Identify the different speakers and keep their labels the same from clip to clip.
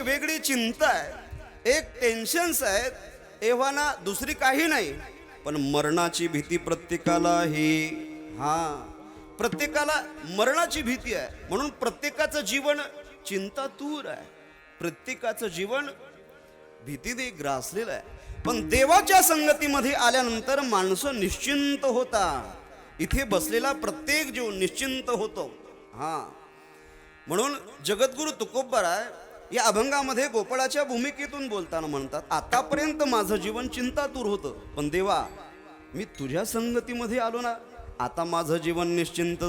Speaker 1: एक वेगळी चिंता आहे, एक टेन्शन्स आहेत, एव्हाना दुसरी काही नाही, पण मरणाची भीती प्रत्येकाला प्रत्येकाला मरणाची भीती आहे. म्हणून प्रत्येकाचं जीवन चिंतातूर आहे, प्रत्येकाचं जीवन भीतीने ग्रासलेलं आहे. पण देवाच्या संगतीमध्ये आल्यानंतर माणसं निश्चिंत होता. इथे बसलेला प्रत्येक जीव निश्चिंत होतो. म्हणून जगद्गुरु तुकोबराय या अभंगामध्ये गोपाळाच्या भूमिकेतून बोलताना म्हणतात, आतापर्यंत माझं जीवन चिंतातूर होतं, पण देवा मी तुझ्या संगतीमध्ये आलो ना, आता माझं जीवन निश्चिंत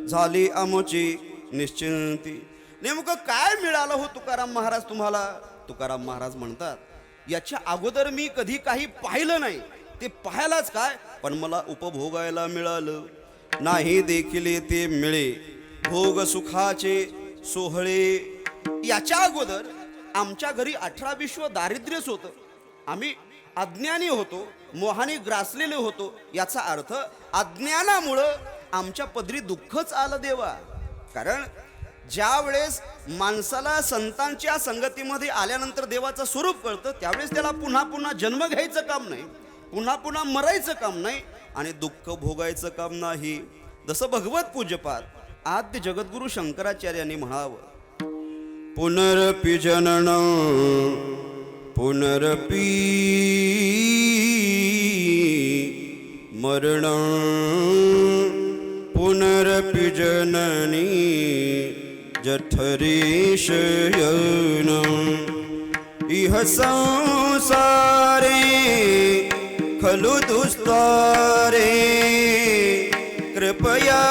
Speaker 1: झाली आमची निश्चिंती. नेमकं काय मिळालं हो तुकाराम महाराज तुम्हाला? तुकाराम महाराज म्हणतात, याच्या अगोदर मी कधी काही पाहिलं नाही, ते पाहायलाच काय, पण मला उपभोगायला मिळालं नाही देखील ते मिळे भोग सुखाचे सोहळे. याच्या अगोदर आमच्या घरी 18-20 दारिद्र्यच होतं. आम्ही अज्ञानी होतो, मोहाने ग्रासलेले होतो. याचा अर्थ अज्ञानामुळं आमच्या पदरी दुःखच आलं देवा. कारण ज्या वेळेस माणसाला संतांच्या संगतीमध्ये आल्यानंतर देवाचं स्वरूप कळतं, त्यावेळेस त्याला पुन्हा पुन्हा जन्म घ्यायचं काम नाही, पुन्हा पुन्हा मरायचं काम नाही आणि दुःख भोगायचं काम नाही. जसं भगवत पूज्यपाद आद्य जगद्गुरु शंकराचार्यांनी म्हणावं, पुनरपि जननं पुनरपि मरणं पुनरपि जननी जठरे शयनं इह संसारे खलु दुस्तारे कृपया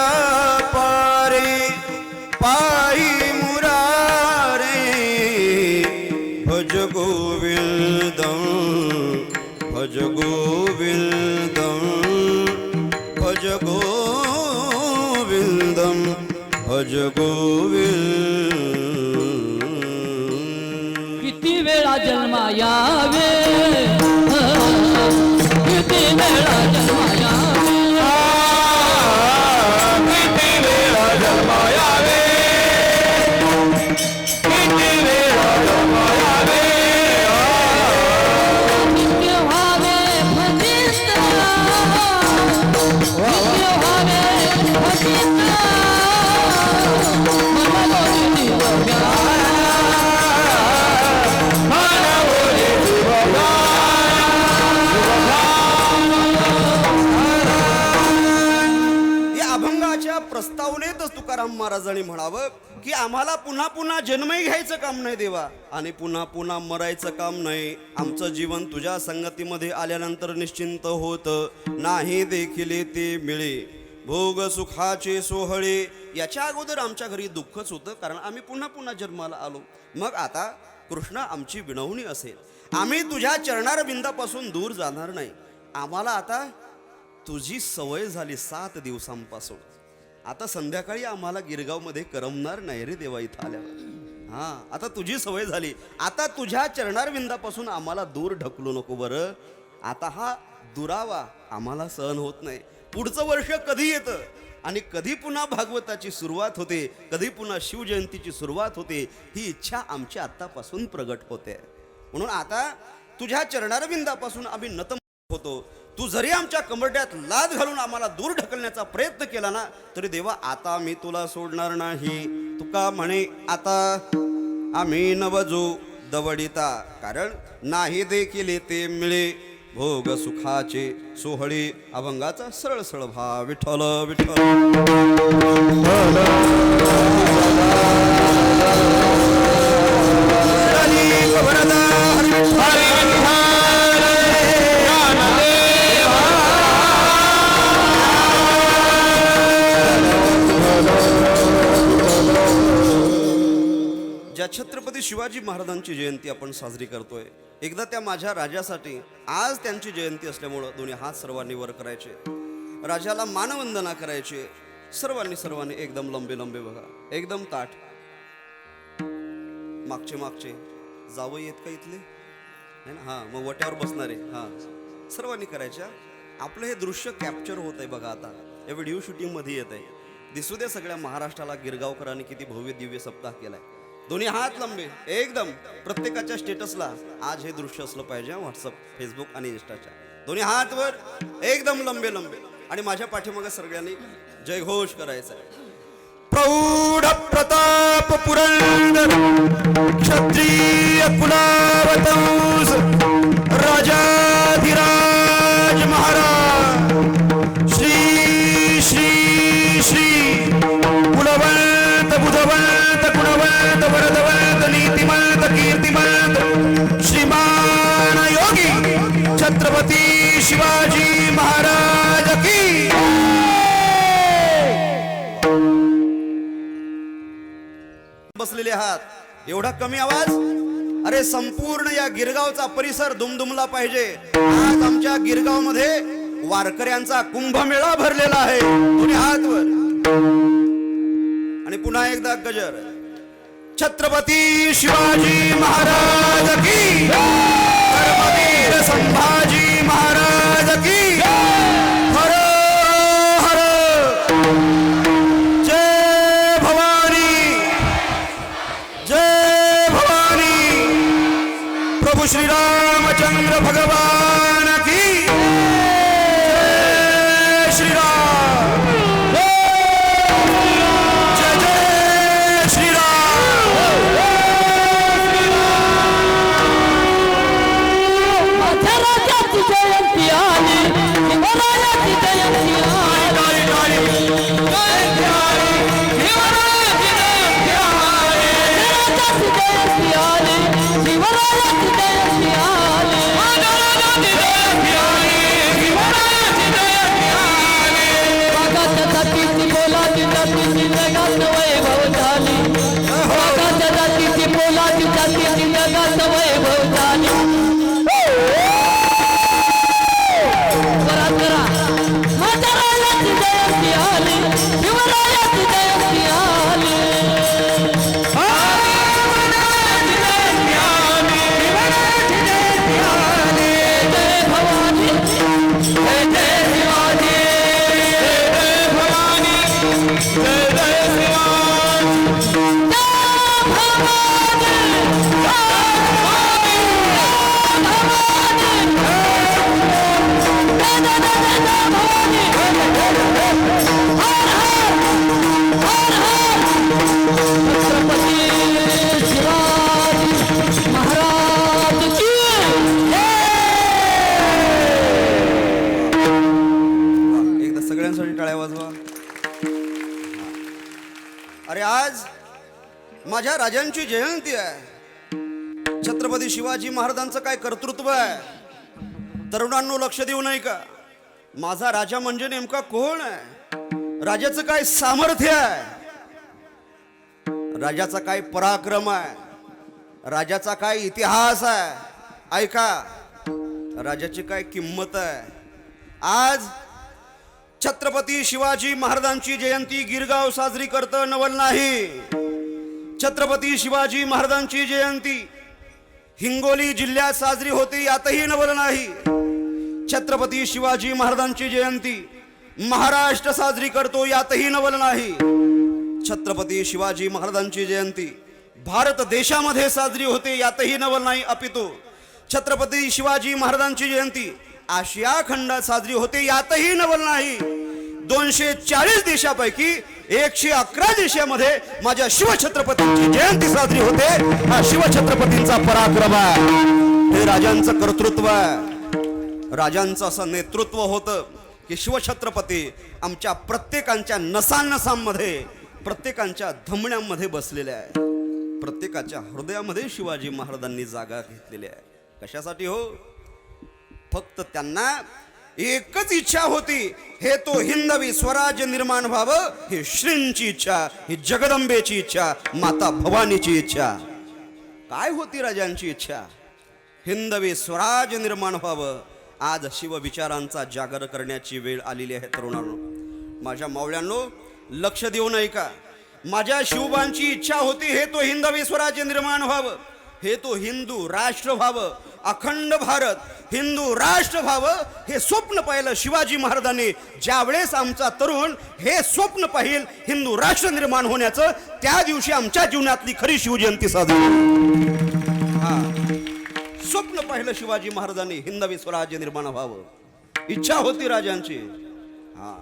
Speaker 1: पारे पायी मुरारे भज गोविंदं भज गोविंदं भज गोविंदं भज गोविंद.
Speaker 2: किती वेळा जन्मा यावे, किती वेळा जन्मा यावे,
Speaker 3: किती वेळा जन्मा यावे, किती वेळा जन्मा यावे,
Speaker 2: नित्य व्हावे भजित, नित्य व्हावे भजित, मनोरी दिव्या
Speaker 1: प्रस्तावनेतच तुकाराम महाराजांनी म्हणावं की आम्हाला पुन्हा पुन्हा जन्मही घ्यायचं काम नाही देवा, आणि पुन्हा पुन्हा मरायचं काम नाही. आमचं जीवन तुझ्या संगतीमध्ये आल्यानंतर निश्चिंत होतं नाही देखील ते मिळे भोग सुखाचे सोहळे. याच्या अगोदर आमच्या घरी दुःखच होतं, कारण आम्ही पुन्हा पुन्हा जन्माला आलो. मग आता कृष्णा आमची विनवणी असेल, आम्ही तुझ्या चरणारविंदापासून दूर जाणार नाही. आम्हाला आता तुझी सवय झाली 7 दिवसांपासून. आता संध्याकाळी आम्हाला गिरगावमध्ये करमणार नाही रे देवा इथं आल्यावर. आता तुझी सवय झाली, आता तुझ्या चरणारविंदापासून आम्हाला दूर ढकलू नको बरं. आता हा दुरावा आम्हाला सहन होत नाही. पुढचं वर्ष कधी येतं आणि कधी पुन्हा भागवताची सुरुवात होते, कधी पुन्हा शिवजयंतीची सुरुवात होते, ही इच्छा आमची आत्तापासून प्रगट होते. म्हणून आता तुझ्या चरणारविंदापासून आम्ही नतमस्तक होतो. तू जरी आमच्या कमरड्यात लाद घालून आम्हाला दूर ढकलण्याचा प्रयत्न केला ना, तरी देवा आता मी तुला सोडणार नाही. तुका म्हणे आता आम्ही नवजो दवडिता, कारण नाही देखील ते मिळे भोग सुखाचे सोहळे. अभंगाचा सरळ सरळ भाव विठ्ठल विठ्ठल. ज्या छत्रपती शिवाजी महाराजांची जयंती आपण साजरी करतोय, एकदा त्या माझ्या राजासाठी आज त्यांची जयंती असल्यामुळं दोन्ही हात सर्वांनी वर करायचे, राजाला मानवंदना करायची. सर्वांनी एकदम लंबे लंबे बघा, एकदम ताठ. मागचे जावं येत का इथले है ना? हां, मग वट्यावर बसणारे हां सर्वांनी करायच्या. आपलं हे दृश्य कॅप्चर होत आहे बघा, आता या व्हिडिओ शूटिंगमध्ये येत आहे. दिसू द्या सगळ्या महाराष्ट्राला गिरगावकरांनी किती भव्य दिव्य सप्ताह केलाय. दोन्ही हात लंबे एकदम. प्रत्येकाच्या स्टेटसला आज हे दृश्य असलं पाहिजे. व्हॉट्सअप, फेसबुक आणि इंस्टाच्या दोन्ही हात वर एकदम लंबे लंबे. आणि माझ्या पाठीमागे सगळ्यांनी जयघोष करायचा आहे. प्रौढ प्रताप पुरंदर क्षत्रिय कुलावतंस राजाधिराज महाराज श्री श्री श्री कुलवंत बुधवंत गुणवंत वरदवंत नीतिमंत कीर्तिमंत श्रीमान योगी छत्रपती शिवाजी महाराज की. बसलेले आहात एवढा कमी आवाज. अरे संपूर्ण या गिरगावचा परिसर दुमदुमला पाहिजे. आज आमच्या गिरगाव मध्ये वारकऱ्यांचा कुंभमेळा भरलेला आहे. दोन्ही हात वर. आणि पुन्हा एकदा गजर. छत्रपती शिवाजी महाराज की. धर्मवीर संभाजी महाराज की. हर हर जय भवानी. जय भवानी. प्रभु श्री रामचंद्र भगवान की. जय श्री राम. जय जय श्री राम.
Speaker 2: माझ्या राजाची जयंती आली, शिवरायाची जयंती आली.
Speaker 1: टाळी, टाळी.
Speaker 2: राजाची जयंती आली, शिवरायाची जयंती आली. वाघाच्या जातीची पोलाची जातीची जगात वैभव झाली. वाघाच्या जातीची पोलाची जातीची जगात वैभव झाली. करा करा. माझ्या राजाची जयंती आली, शिवरायाची जयंती आली. जय भवानी. जय जय शिवाजी. जय भवानी. जय जय शिवाजी. जय भवानी. छत्रपती शिवाजी महाराज की
Speaker 1: एकदा सगळ्यांसाठी टाळ्या वाजवा. अरे आज माझ्या राजांची जयंती आहे. छत्रपती शिवाजी महाराजांचं काय कर्तृत्व आहे. तरुणांनो लक्ष देऊ नाही का. माझा राजा म्हणजे नेमका कोण आहे. राजाचं काय सामर्थ्य आहे. राजाचा काय पराक्रम आहे. राजाचा काय इतिहास आहे. ऐका राजाची काय किंमत आहे. आज छत्रपती शिवाजी महाराजांची जयंती गिरगाव साजरी करतं नवल नाही. छत्रपती शिवाजी महाराजांची जयंती हिंगोली जिल्ह्यात साजरी होती यातही नवल नाही. छत्रपती शिवाजी महाराजांची जयंती महाराष्ट्र साजरी करतो यातही नवल नाही. छत्रपती शिवाजी महाराजांची जयंती भारत देशामध्ये साजरी होते यातही नवल नाही. अपितु छत्रपती शिवाजी महाराजांची जयंती आशिया खंडात साजरी होते यातही नवल नाही. 240 देशापैकी 111 देशामध्ये माझ्या शिवछत्रपतींची जयंती साजरी होते. हा शिवछत्रपतींचा पराक्रम आहे. हे राजांचं कर्तृत्व आहे. राजांचं असं नेतृत्व होतं की शिवछत्रपती आमच्या प्रत्येकांच्या नसांनसांमध्ये प्रत्येकांच्या धमन्यांमध्ये बसलेले आहे. प्रत्येकाच्या हृदयामध्ये शिवाजी महाराजांनी जागा घेतलेली आहे. कशासाठी हो. फक्त त्यांना एकच इच्छा होती. हे तो हिंदवी स्वराज्य निर्माण व्हावं. ही श्रींची इच्छा, ही जगदंबेची इच्छा, माता भवानीची इच्छा. काय होती राजांची इच्छा. हिंदवी स्वराज्य निर्माण व्हावं. आज शिवविचारांचा जागर करण्याची वेळ आलेली आहे. तरुणांनो माझ्या मावळ्यांनो लक्ष देऊ नये का. माझ्या शिवबांची इच्छा होती हे तो हिंदवी स्वराज्य निर्माण व्हावं. हे तो हिंदू राष्ट्र व्हावं. अखंड भारत हिंदू राष्ट्र व्हावं हे स्वप्न पाहिलं शिवाजी महाराजांनी. ज्यावेळेस आमचा तरुण हे स्वप्न पाहिल हिंदू राष्ट्र निर्माण होण्याचं, त्या दिवशी आमच्या जीवनातली खरी शिवजयंती साजरी. हा, स्वप्न पाहिलं शिवाजी महाराजांनी हिंदवी स्वराज्य निर्माण व्हावं, इच्छा होती राजांची. हा,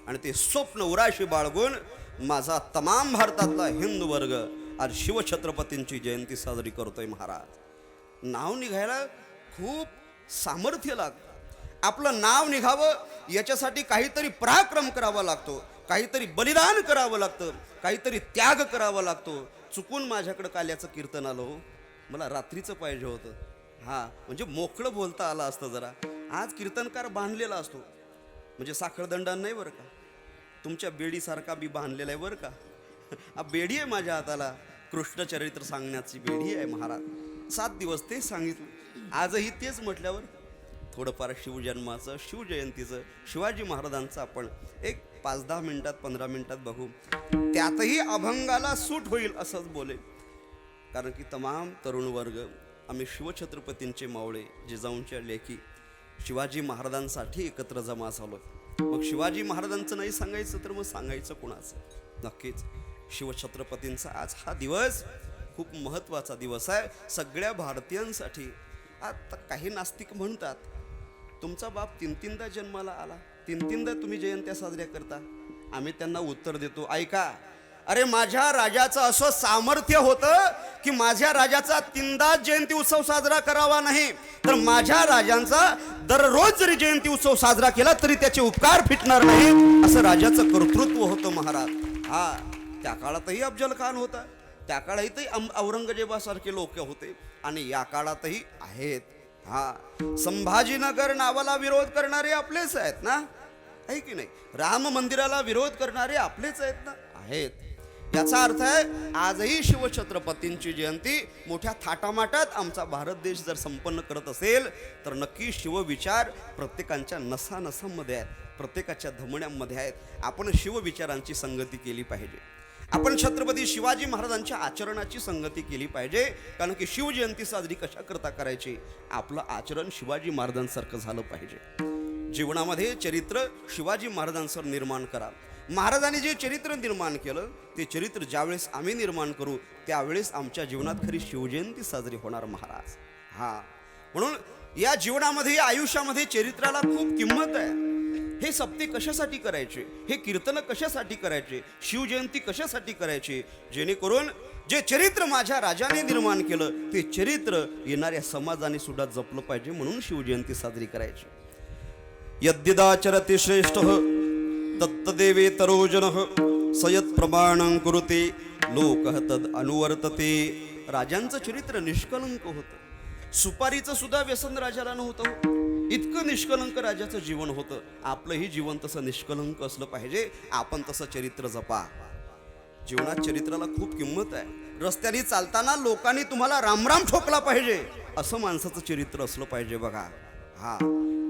Speaker 1: आणि ते स्वप्न उराशी बाळगून माझा तमाम भारतातला हिंदू वर्ग आज शिवछत्रपतींची जयंती साजरी करतोय. महाराज, नाव निघायला खूप सामर्थ्य लागतं. आपलं नाव निघावं याच्यासाठी काहीतरी पराक्रम करावा लागतो, काहीतरी बलिदान करावं लागतं, काहीतरी त्याग करावा लागतो. चुकून माझ्याकडं काल्याचं कीर्तन आलं हो, मला रात्रीचं पाहिजे होतं. हा, म्हणजे मोकळं बोलता आलं असतं जरा. आज कीर्तनकार बांधलेला असतो, म्हणजे साखळदंडा नाही बरं का, तुमच्या बेडीसारखा बी बांधलेला आहे बरं का. हा बेडी आहे माझ्या हाताला, कृष्णचरित्र सांगण्याची बेडी आहे महाराज. 7 दिवस तेच सांगितलं, आजही तेच म्हटल्यावर थोडंफार शिवजन्माचं, शिवजयंतीचं, शिवाजी महाराजांचं आपण एक 5-10 मिनिटात 15 मिनिटात बघू. त्यातही अभंगाला सूट होईल असंच बोलेल, कारण की तमाम तरुण वर्ग आम्ही शिवछत्रपतींचे मावळे जिजाऊंच्या लेखी शिवाजी महाराजांसाठी एकत्र जमा झालो. मग शिवाजी महाराजांचं नाही सांगायचं तर मग सांगायचं कोणाचं. नक्कीच शिवछत्रपतींचा आज हा दिवस खूप महत्त्वाचा दिवस आहे सगळ्या भारतीयांसाठी. आता काही नास्तिक म्हणतात तुमचा बाप 3-3दा जन्माला आला, 3-3दा तुम्ही जयंत्या साजऱ्या करता. आम्ही त्यांना उत्तर देतो, ऐका, अरे माझ्या राजाचं असं सामर्थ्य होतं की माझ्या राजाचा 3दा जयंती उत्सव साजरा करावा नाही, तर माझ्या राजांचा दररोज जरी जयंती उत्सव साजरा केला तरी त्याचे उपकार फिटणार नाही, असं राजाचं कर्तृत्व होतं महाराज. हा, त्या काळातही अफजल खान होता, त्या काळातही औरंगजेबासारखे लोक होते, आणि या काळातही आहेत. हा, संभाजीनगर नावाला विरोध करणारे आपलेच आहेत ना, आहे की नाही? राम मंदिराला विरोध करणारे आपलेच आहेत ना, आहेत. याचा अर्थ आहे आजही शिवछत्रपतींची जयंती मोठ्या थाटामाटात आमचा भारत देश जर संपन्न करत असेल तर नक्की शिवविचार प्रत्येकाच्या नसानसांमध्ये आहेत, प्रत्येकाच्या धमन्यांमध्ये आहेत. आपण शिवविचारांची संगती केली पाहिजे, आपण छत्रपती शिवाजी महाराजांच्या आचरणाची संगती केली पाहिजे. कारण की शिवजयंती साजरी कशा करता करायची, आपलं आचरण शिवाजी महाराजांसारखं झालं पाहिजे. जीवनामध्ये चरित्र शिवाजी महाराजांसर निर्माण करा. महाराजांनी जे चरित्र निर्माण केलं ते चरित्र ज्यावेळेस आम्ही निर्माण करू त्यावेळेस आमच्या जीवनात खरी शिवजयंती साजरी होणार महाराज. हा, म्हणून या जीवनामध्ये, आयुष्यामध्ये चरित्राला खूप किंमत आहे. हे सप्ते कशासाठी करायचे, हे कीर्तन कशासाठी करायचे, शिवजयंती कशासाठी करायची, जेणेकरून जे चरित्र माझ्या राजाने निर्माण केलं ते चरित्र येणाऱ्या समाजाने सुद्धा जपलं पाहिजे, म्हणून शिवजयंती साजरी करायची. यद्यदाचरति श्रेष्ठः तत्तदेवे तरोजनः सयत् प्रमाणं कुरुते लोकः तद अनुवर्तते. राजांचं चरित्र निष्कलंक होतं, सुपारीचं सुद्धा व्यसन राजाला नव्हतं, इतकं निष्कलंक राजाचं जीवन होतं. आपलंही जीवन तसं निष्कलंक असलं पाहिजे, आपण तसं चरित्र जपा. जीवनात चरित्राला खूप किंमत आहे. रस्त्याने चालताना लोकांनी तुम्हाला रामराम ठोकला पाहिजे असं माणसाचं चरित्र असलं पाहिजे बघा. हा,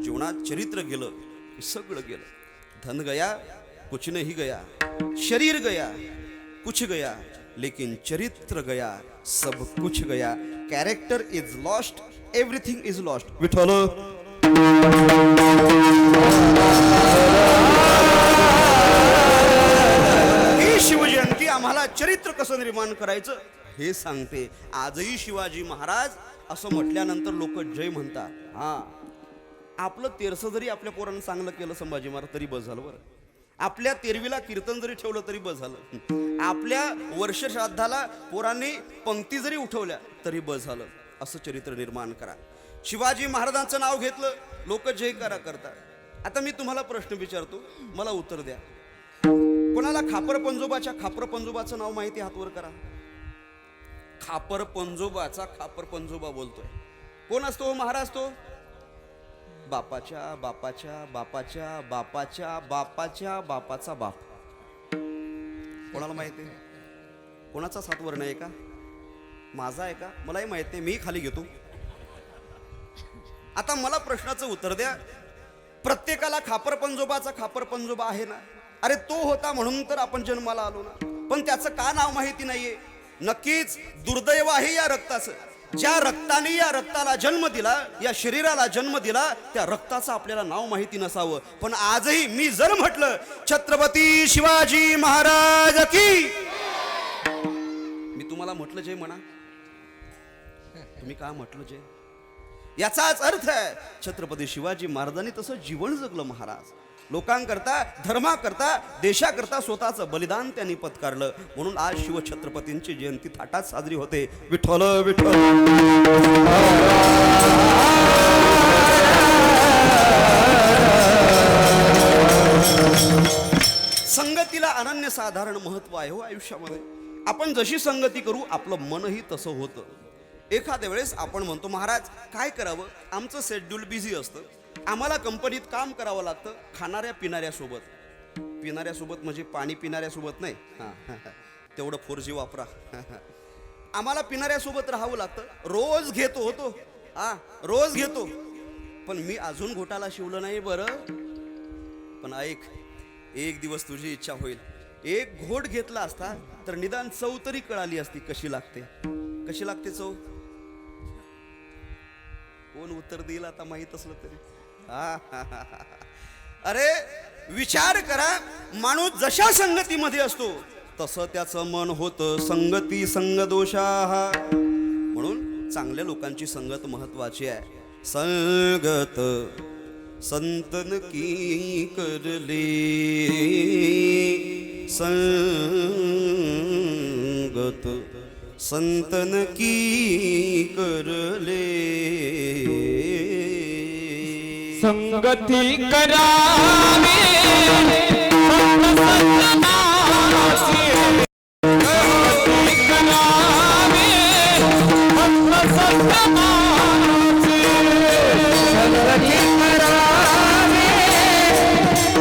Speaker 1: जीवनात चरित्र गेलं की सगळं गेलं. धन गया कुछ नहीं गया, शरीर गया कुछ गया, लेकिन चरित्र गया सब कुछ गया. Character is lost, everything is lost. Vitthal ही शिवजयंती आम्हाला चरित्र कसं निर्माण करायचं हे सांगते. आजही शिवाजी महाराज असं म्हटल्यानंतर लोक जय म्हणतात. हा, आपलं तेरसं जरी आपल्या पोरांनी चांगलं केलं संभाजी महाराज तरी बस झालं बरं. आपल्या तेरवीला कीर्तन जरी ठेवलं तरी बस झालं. आपल्या वर्षश्राद्धाला पोरांनी पंक्ती जरी उठवल्या तरी बस झालं. असं चरित्र निर्माण करा. शिवाजी महाराजांचं नाव घेतलं लोक जयकारा करतात. आता मी तुम्हाला प्रश्न विचारतो, मला उत्तर द्या. कोणाला खापर पंजोबाचं नाव माहिती? हात वर करा. खापर पंजोबा बोलतोय. कोण असतो महाराज? तो बापाच्या बापाच्या बापाच्या बापाच्या बापाच्या बापाचा बाप. कोणाला माहिती आहे? कोणाचाच हात वर नाही का? माझा आहे का? मलाही माहिती आहे, मी खाली घेतो. आता मला प्रश्नाचं उत्तर द्या. प्रत्येकाला खापर पंजोबा आहे ना? अरे तो होता म्हणून तर आपण जन्माला आलो ना, पण त्याचं का नाव माहिती नाहीये? नक्कीच दुर्दैव आहे या रक्ताचं. ज्या रक्ताने या रक्ताला जन्म दिला, या शरीराला जन्म दिला, त्या रक्ताचं आपल्याला नाव माहिती नसावं. पण आजही मी जर म्हटलं छत्रपती शिवाजी महाराज की, मी तुम्हाला म्हटलं जय म्हणा. तुम्ही का म्हटलं जय? याचाच अर्थ आहे छत्रपती शिवाजी महाराजांनी तसं जीवन जगलं महाराज. लोकांकरता, धर्माकरता, देशाकरता स्वतःचं बलिदान त्यांनी पत्कारलं. म्हणून आज शिवछत्रपतींची जयंती थाटात साजरी होते. विठ्ठल विठ्ठल. संगतीला अनन्यसाधारण महत्व आहे हो आयुष्यामध्ये. आपण जशी संगती करू आपलं मनही तसं होतं. एखाद्या वेळेस आपण म्हणतो महाराज काय करावं, आमचं शेड्यूल बिझी असतं, आम्हाला कंपनीत काम करावं लागतं. खाणाऱ्या पिणाऱ्यासोबत, पिणाऱ्यासोबत म्हणजे पाणी पिणाऱ्यासोबत नाही, तेवढं 4G वापरा. आम्हाला पिणाऱ्यासोबत राहावं लागतं. रोज घेतो होतो, रोज घेतो, पण मी अजून घोटाला शिवलं नाही बरं. पण ऐक, एक दिवस तुझी इच्छा होईल, एक घोट घेतला असता तर निदान चव तरी कळाली असती कशी लागते. कशी लागते चव? कोण उत्तर देईल आता माहित असलं तरी. अरे विचार करा, माणूस जशा संगतीमध्ये असतो तसं त्याचं मन होतं. संगती संग दोषा. म्हणून चांगल्या लोकांची संगत महत्वाची आहे. संगत संतन की करले, संगत संतन की करले.
Speaker 2: संगती करावी संत सज्जनाची, संगती करावी संत सज्जनाची, संगती करावी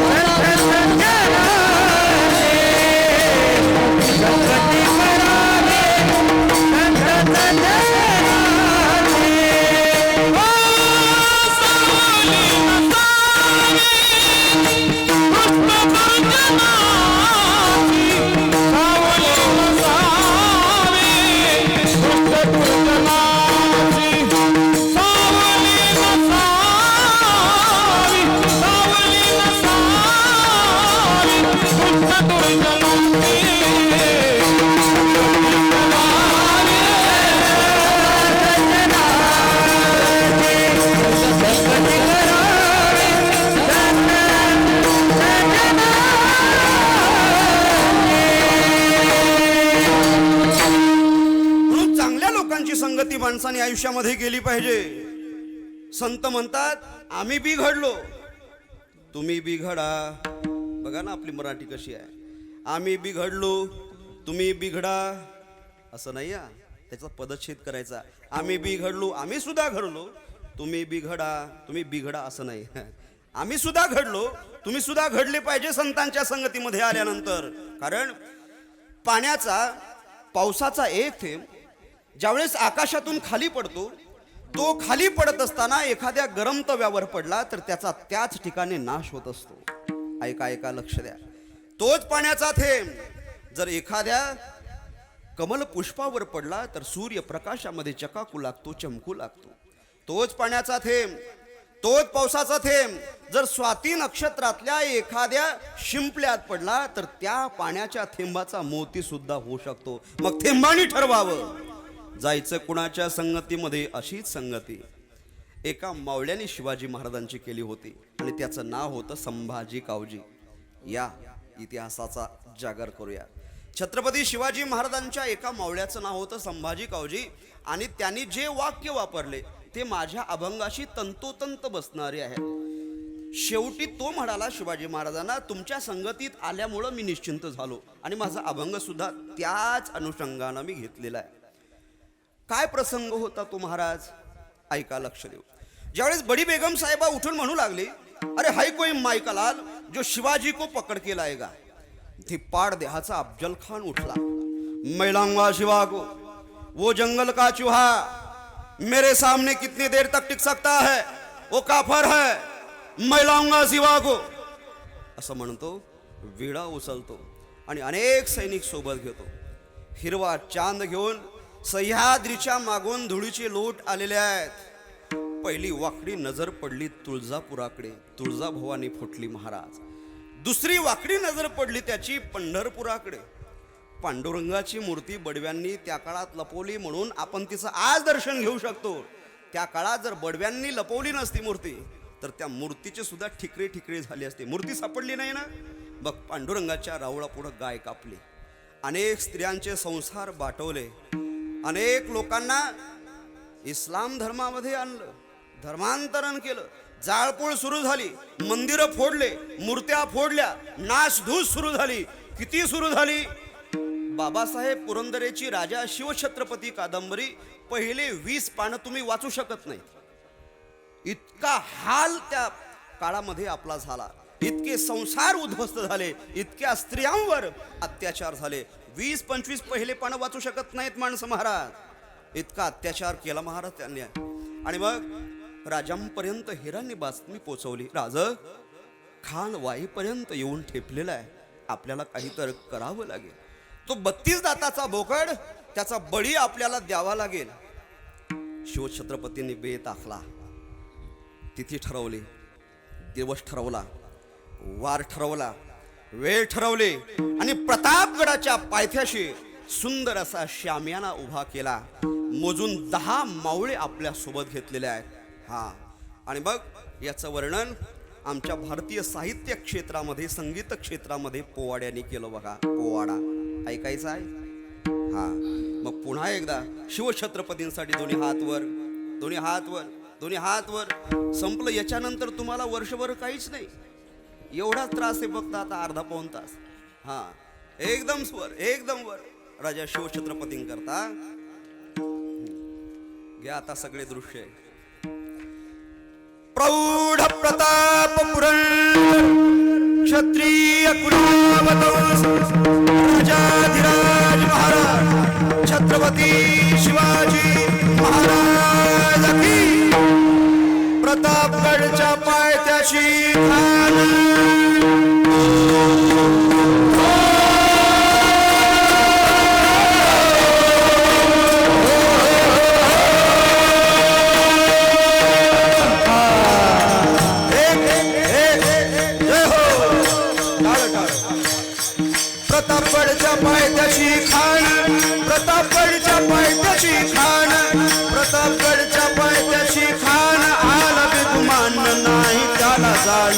Speaker 2: संत सज्जनाची, संगती करावी संत सज्जनाची.
Speaker 1: संगती माणसाने आयुष्यामध्ये केली पाहिजे. संत म्हणतात आम्ही बिघडलो, तुम्ही बिघडा. बघा ना आपली मराठी कशी आहे. आम्ही बिघडलो, तुम्ही बिघडा असं नाही. त्याचा पदच्छेद करायचा. आम्ही बिघडलो, आम्ही सुद्धा घडलो, तुम्ही बिघडा, तुम्ही बिघडा असं नाही. आम्ही सुद्धा घडलो, तुम्ही सुद्धा घडले पाहिजे संतांच्या संगतीमध्ये आल्यानंतर. कारण पावसाचा एक थेंब ज्यावेळेस आकाशातून खाली पडतो, तो खाली पडत असताना एखाद्या गरम तव्यावर पडला तर त्याचा त्याच ठिकाणी नाश होत असतो. ऐका ऐका, लक्ष द्या. तोच पाण्याचा थेंब जर एखाद्या कमल पुष्पावर पडला तर सूर्यप्रकाशामध्ये चकाकू लागतो, चमकू लागतो. तोच पाण्याचा थेंब, तोच पावसाचा थेंब जर स्वाती नक्षत्रातल्या एखाद्या शिंपल्यात पडला तर त्या पाण्याच्या थेंबाचा मोती सुद्धा होऊ शकतो. मग थेंबानी ठरवावं जायचं कुणाच्या संगतीमध्ये. अशीच संगती एका मावळ्याने शिवाजी महाराजांची केली होती आणि त्याचं नाव होतं संभाजी कावजी. या इतिहासाचा जागर करूया. छत्रपती शिवाजी महाराजांच्या एका मावळ्याचं नाव होतं संभाजी कावजी आणि त्यांनी जे वाक्य वापरले ते माझ्या अभंगाशी तंतोतंत बसणारे आहे. शेवटी तो म्हणाला शिवाजी महाराजांना, तुमच्या संगतीत आल्यामुळं मी निश्चिंत झालो आणि माझा अभंग सुद्धा त्याच अनुषंगानं मी घेतलेला आहे. काय प्रसंग होता तो महाराज, ऐका लक्ष देऊ. ज्यावेळेस बडी बेगम साहेबा उठून म्हणू लागली, अरे हाय कोई माई का लाल जो शिवाजी को पकड़ के लाएगा. धिप्पाड देहाचा अफजल खान उठला. मैं लाऊंगा शिवा को, वो जंगल का चूहा मेरे सामने कितनी देर तक टिक सकता है, वो काफर है, मैं लाऊंगा शिवा को असं म्हणतो. विडा उचलतो आणि अनेक सैनिक सोबत घेतो. हिरवा चांद घेऊन सह्याद्रीच्या मागून धुळीचे लोट आलेले आहेत. पहिली वाकडी नजर पडली तुळजापुराकडे, तुळजाभवानी फुटली महाराज. दुसरी वाकडी नजर पडली त्याची पंढरपुराकडे. पांडुरंगाची मूर्ती बडव्यांनी त्या काळात लपवली म्हणून आपण तिचं आज दर्शन घेऊ शकतो. त्या काळात जर बडव्यांनी लपवली नसती मूर्ती तर त्या मूर्तीचे सुद्धा ठिकरे ठिकरे झाले असते. मूर्ती सापडली नाही ना. बघ, पांडुरंगाच्या रावळापुढं गाय कापली, अनेक स्त्रियांचे संसार बाटवले, अनेक लोकांना इस्लाम धर्मामध्ये आणलं, धर्मांतरण केलं, जाळपोळ सुरू झाली, मंदिरं फोडले, मूर्त्या फोडल्या, नासधूस सुरू झाली. किती सुरू झाली? बाबासाहेब पुरंदरेची राजा शिवछत्रपती कादंबरी पहिले 20 पानं तुम्ही वाचू शकत नाही. इतका हाल त्या काळामध्ये आपला झाला, इतके संसार उद्ध्वस्त झाले, इतक्या स्त्रियांवर अत्याचार झाले. 20-25 पहिले पानं वाचू शकत नाहीत माणसं महाराज. इतका अत्याचार केला महाराज त्यांनी. आणि मग राजांपर्यंत हेरांनी बातमी पोचवली, राज खान वाईपर्यंत येऊन ठेपलेला आहे, आपल्याला काहीतरी करावं लागेल. तो 32 दाताचा बोकड, त्याचा बळी आपल्याला द्यावा लागेल. शिवछत्रपतींनी बेत आखला, तिथी ठरवली, दिवस ठरवला, वार ठरवला, वेळ ठरवली आणि प्रतापगडाच्या पायथ्याशी सुंदर असा शामियाना उभा केला. मोजून 10 मावळे आपल्या सोबत घेतलेले आहेत. हा, आणि मग याचं वर्णन आमच्या भारतीय साहित्य क्षेत्रामध्ये, संगीत क्षेत्रामध्ये पोवाड्याने केलं बघा. पोवाडा ऐकायचा आहे? हा, मग पुन्हा एकदा शिवछत्रपतींसाठी दोन्ही हात वर, दोन्ही हात वर, दोन्ही हात वर. संपलं. याच्यानंतर तुम्हाला वर्षभर काहीच नाही. एवढाच त्रास आहे फक्त आता अर्धा पाऊण तास. हा, एकदम स्वर, एकदम वर. राजा शिवछत्रपतींकरता घ्या आता सगळे दृश्य. प्रौढ प्रताप पुरंदर क्षत्रिय कुलावतंस राजाधिराज महाराज छत्रपती शिवाजी महाराज की. प्रतापगडच्या पायथ्याशी खान. प्रतापगडच्या पायथ्याशी खान, प्रतापगडच्या पायथ्याशी खान, प्रतापगडच्या पायथ्याशी खान. आला बेगुमान नाही त्याला जाण,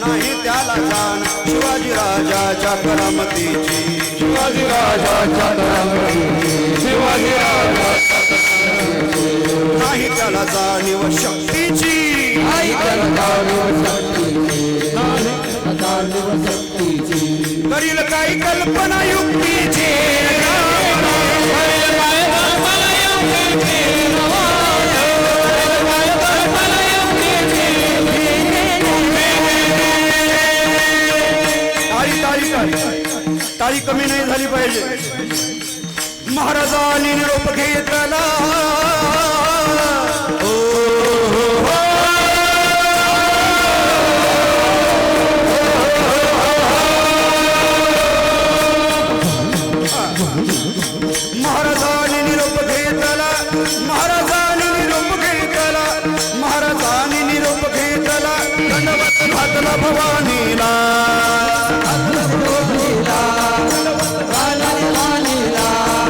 Speaker 1: नाही त्याला जाण. शिवाजी राजाच्या करामतीची,
Speaker 3: शिवाजी राजाच्या करामतीची, शिवाजी राजाच्या
Speaker 1: नाही त्याला जाणीव शक्तीची,
Speaker 3: नाही त्याला जाणीव शक्तीची, नाही जाणीव शक्तीची.
Speaker 1: करील काही कल्पना युक्तीची, टाळी कमी नाही झाली पाहिजे. महाराजांनी निरोप घेतला. महाराजांनी निरोप घेतला, महाराजांनी निरोप घेतला, महाराजांनी निरोप घेतला. दंडवत घातला भवानीला,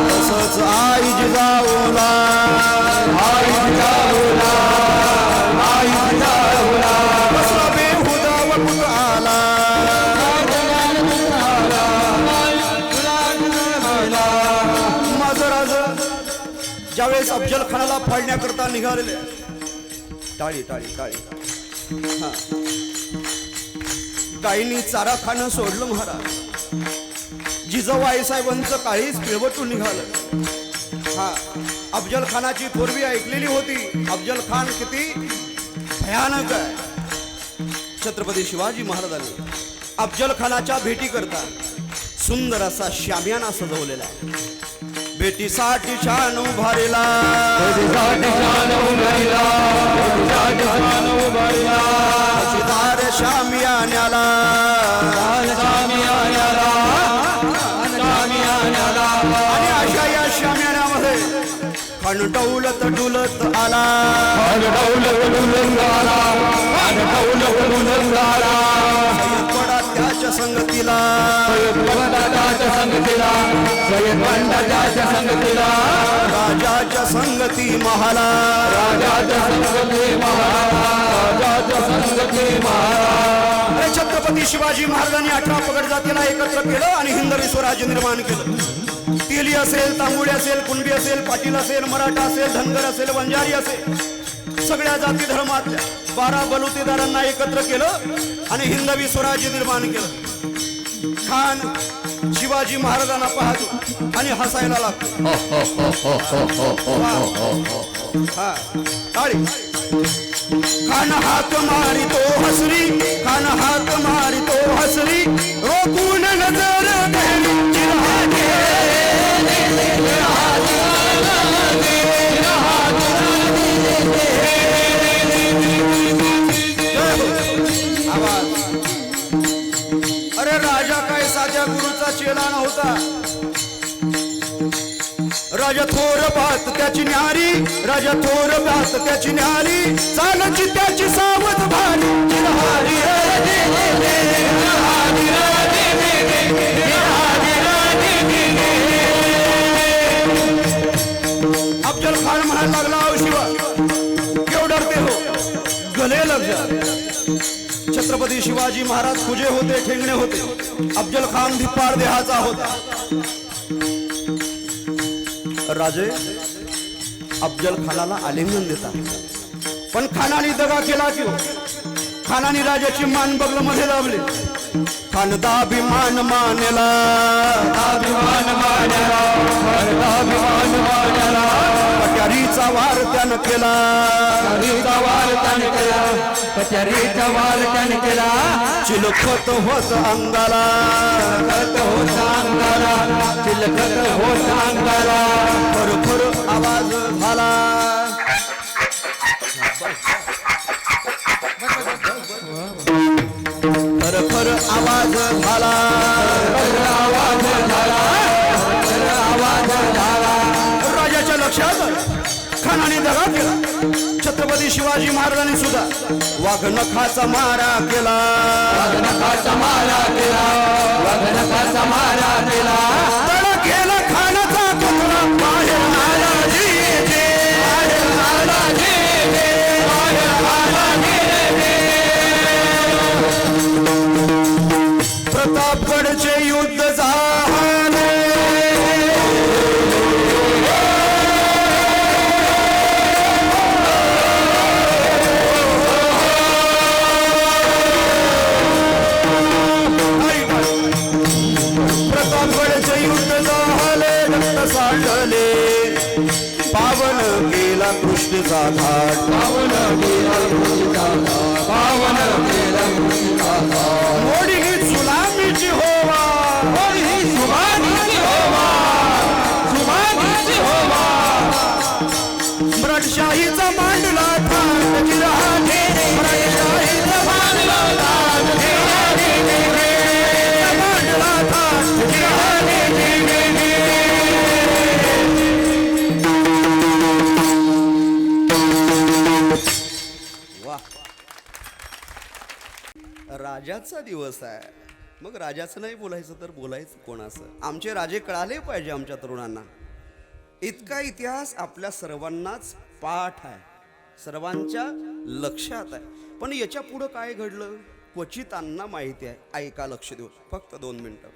Speaker 1: तसंच आई जिजाऊला, आई जिजाऊला, आई जिजाऊला. बसला बेहुदा वकुळ आला, माझं राज ज्यावेळेस अफजल खानाला फाडण्याकरता निघालेले. टाळी टाळी टाळी. हा, गायींनी चारा खाणं सोडलं महाराज. जिजाऊ आईसाहेबांचं काळीच पिळवटून निघालं. हा, अफजल खानाची थोरवी ऐकलेली होती. अफजल खान किती भयानक आहे. छत्रपती शिवाजी महाराजांनी अफजल खानाच्या भेटी करता सुंदर असा शामियाना सजवलेला आहे. भेटीसाठी छान उभारला,
Speaker 3: भेटीसाठी छान उभारला, भेटीसाठी छान उभारला.
Speaker 1: दार शामियान्याला,
Speaker 3: शामियान्याला, शामियान्याला.
Speaker 1: आणि अशा या शामियाना खान डौलत डुलत आला
Speaker 3: डौलत डुलंगारा डौलत डुलंगारा
Speaker 1: सय्यद बडा त्याच्या संगतीला
Speaker 3: दादाच्या संगतीला सय्यद बंडाच्या संगतीला
Speaker 1: राजाच्या संगती महाला
Speaker 3: राजाच्या संगती महाराजाच्या संगती महाराज
Speaker 1: अरे छत्रपती शिवाजी महाराजांनी 18 पगड जातीला एकत्र केलं आणि हिंदवी स्वराज्य निर्माण केलं. तेली असेल, तांबुळे असेल, कुणबी असेल, पाटील असेल, मराठा असेल, धनगर असेल, वंजारी असेल, सगळ्या जाती धर्मातल्या 12 बलुतेदारांना एकत्र केलं आणि हिंदवी स्वराज्य निर्माण केलं. खान शिवाजी महाराजांना पाहतो आणि हसायला लागतो. हा टाळी. खान हात मारितो हसरी, खान हात मारितो हसरी, रोखून नजर देवी चिरहाते. आवाज. अरे राजा काय साध्या गुरुचा चेला नव्हता. राजा थोर बात त्याची न्यारी, राजा थोर बात त्याची न्यारी, चालची त्याची सावध भारी चिरहारी. अफजल खान म्हणायला लागला, अहो शिवा क्यों डरते हो, गले लग जा. छत्रपती शिवाजी महाराज खुजे होते, ठेंगणे होते. अफजल खान धिप्पाड देहाचा होता. राजे अफजल खानाला आलिंगन देतात, पण खानाने दगा केला क्यों? खानाने राजाची मान बगलमध्ये दाबली. खान दाभिमान मानला,
Speaker 3: अभिमान मानला अभिमान मानला
Speaker 1: कट्यारीचा वार त्यानं केला,
Speaker 3: कचरीचा वार त्याने केला कचरीचा वार त्याने केला
Speaker 1: चिलखत होत अंगाला,
Speaker 3: चिलखत होत अंगाला चिलखत होत अंगाला
Speaker 1: खर आवाज झाला. खर आवाज झाला,
Speaker 3: आवाज झाला आवाज झाला
Speaker 1: राजाच्या लक्षात खानाने दगा केला. छत्रपती शिवाजी महाराजांनी सुद्धा वाघनखाचा मारा केला,
Speaker 3: वाघनखाचा मारा केला वाघनखाचा मारा केला
Speaker 1: तडा केला खानाचा पुतळा बाहेर आला जी जे, बाहेर आला जी जे, बाहेर आला जी जे. प्रतापगडचे युद्ध झाले, प्रतापगडचे युद्ध झाले, रक्त सांडले, पावन केला कृष्णचा घाट,
Speaker 3: पावन केला कृष्णा पावन केला कृष्णा
Speaker 1: मोडी ही सुलामीची होवा,
Speaker 3: होय ही सुभानीची होवा सुभानीची होवा
Speaker 1: ब्रडशाहीचा मांडला थाट चिरहाने, ब्रडशाहीचा मांडला थाट चिरहाने, मांडला थाट चिरहाने. राजाचा दिवस आहे, मग राजाचं नाही बोलायचं तर बोलायचं कोणाचं? आमचे राजे कळाले पाहिजे आमच्या तरुणांना. इतका इतिहास आपल्या सर्वांनाच पाठ आहे, सर्वांच्या लक्षात आहे. पण याच्या पुढं काय घडलं क्वचितांना माहिती आहे. ऐका लक्ष देऊ, फक्त 2 मिनिटं.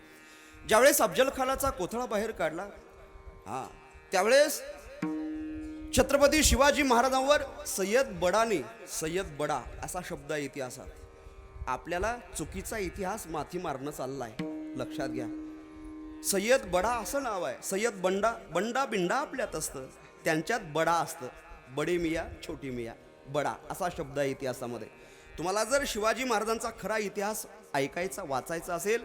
Speaker 1: ज्यावेळेस अफजल खानाचा कोथळा बाहेर काढला, त्यावेळेस छत्रपती शिवाजी महाराजांवर सय्यद बडा असा शब्द आहे इतिहासात. आपल्याला चुकीचा इतिहास माथी मारणं चाललाय, लक्षात घ्या. सय्यद बडा असं नाव आहे. सय्यद बंडा बिंडा आपल्यात असतं, त्यांच्यात बडा असतं. बडे मिया छोटी मिया बडा असा शब्द आहे इतिहासामध्ये. तुम्हाला जर शिवाजी महाराजांचा खरा इतिहास ऐकायचा वाचायचा असेल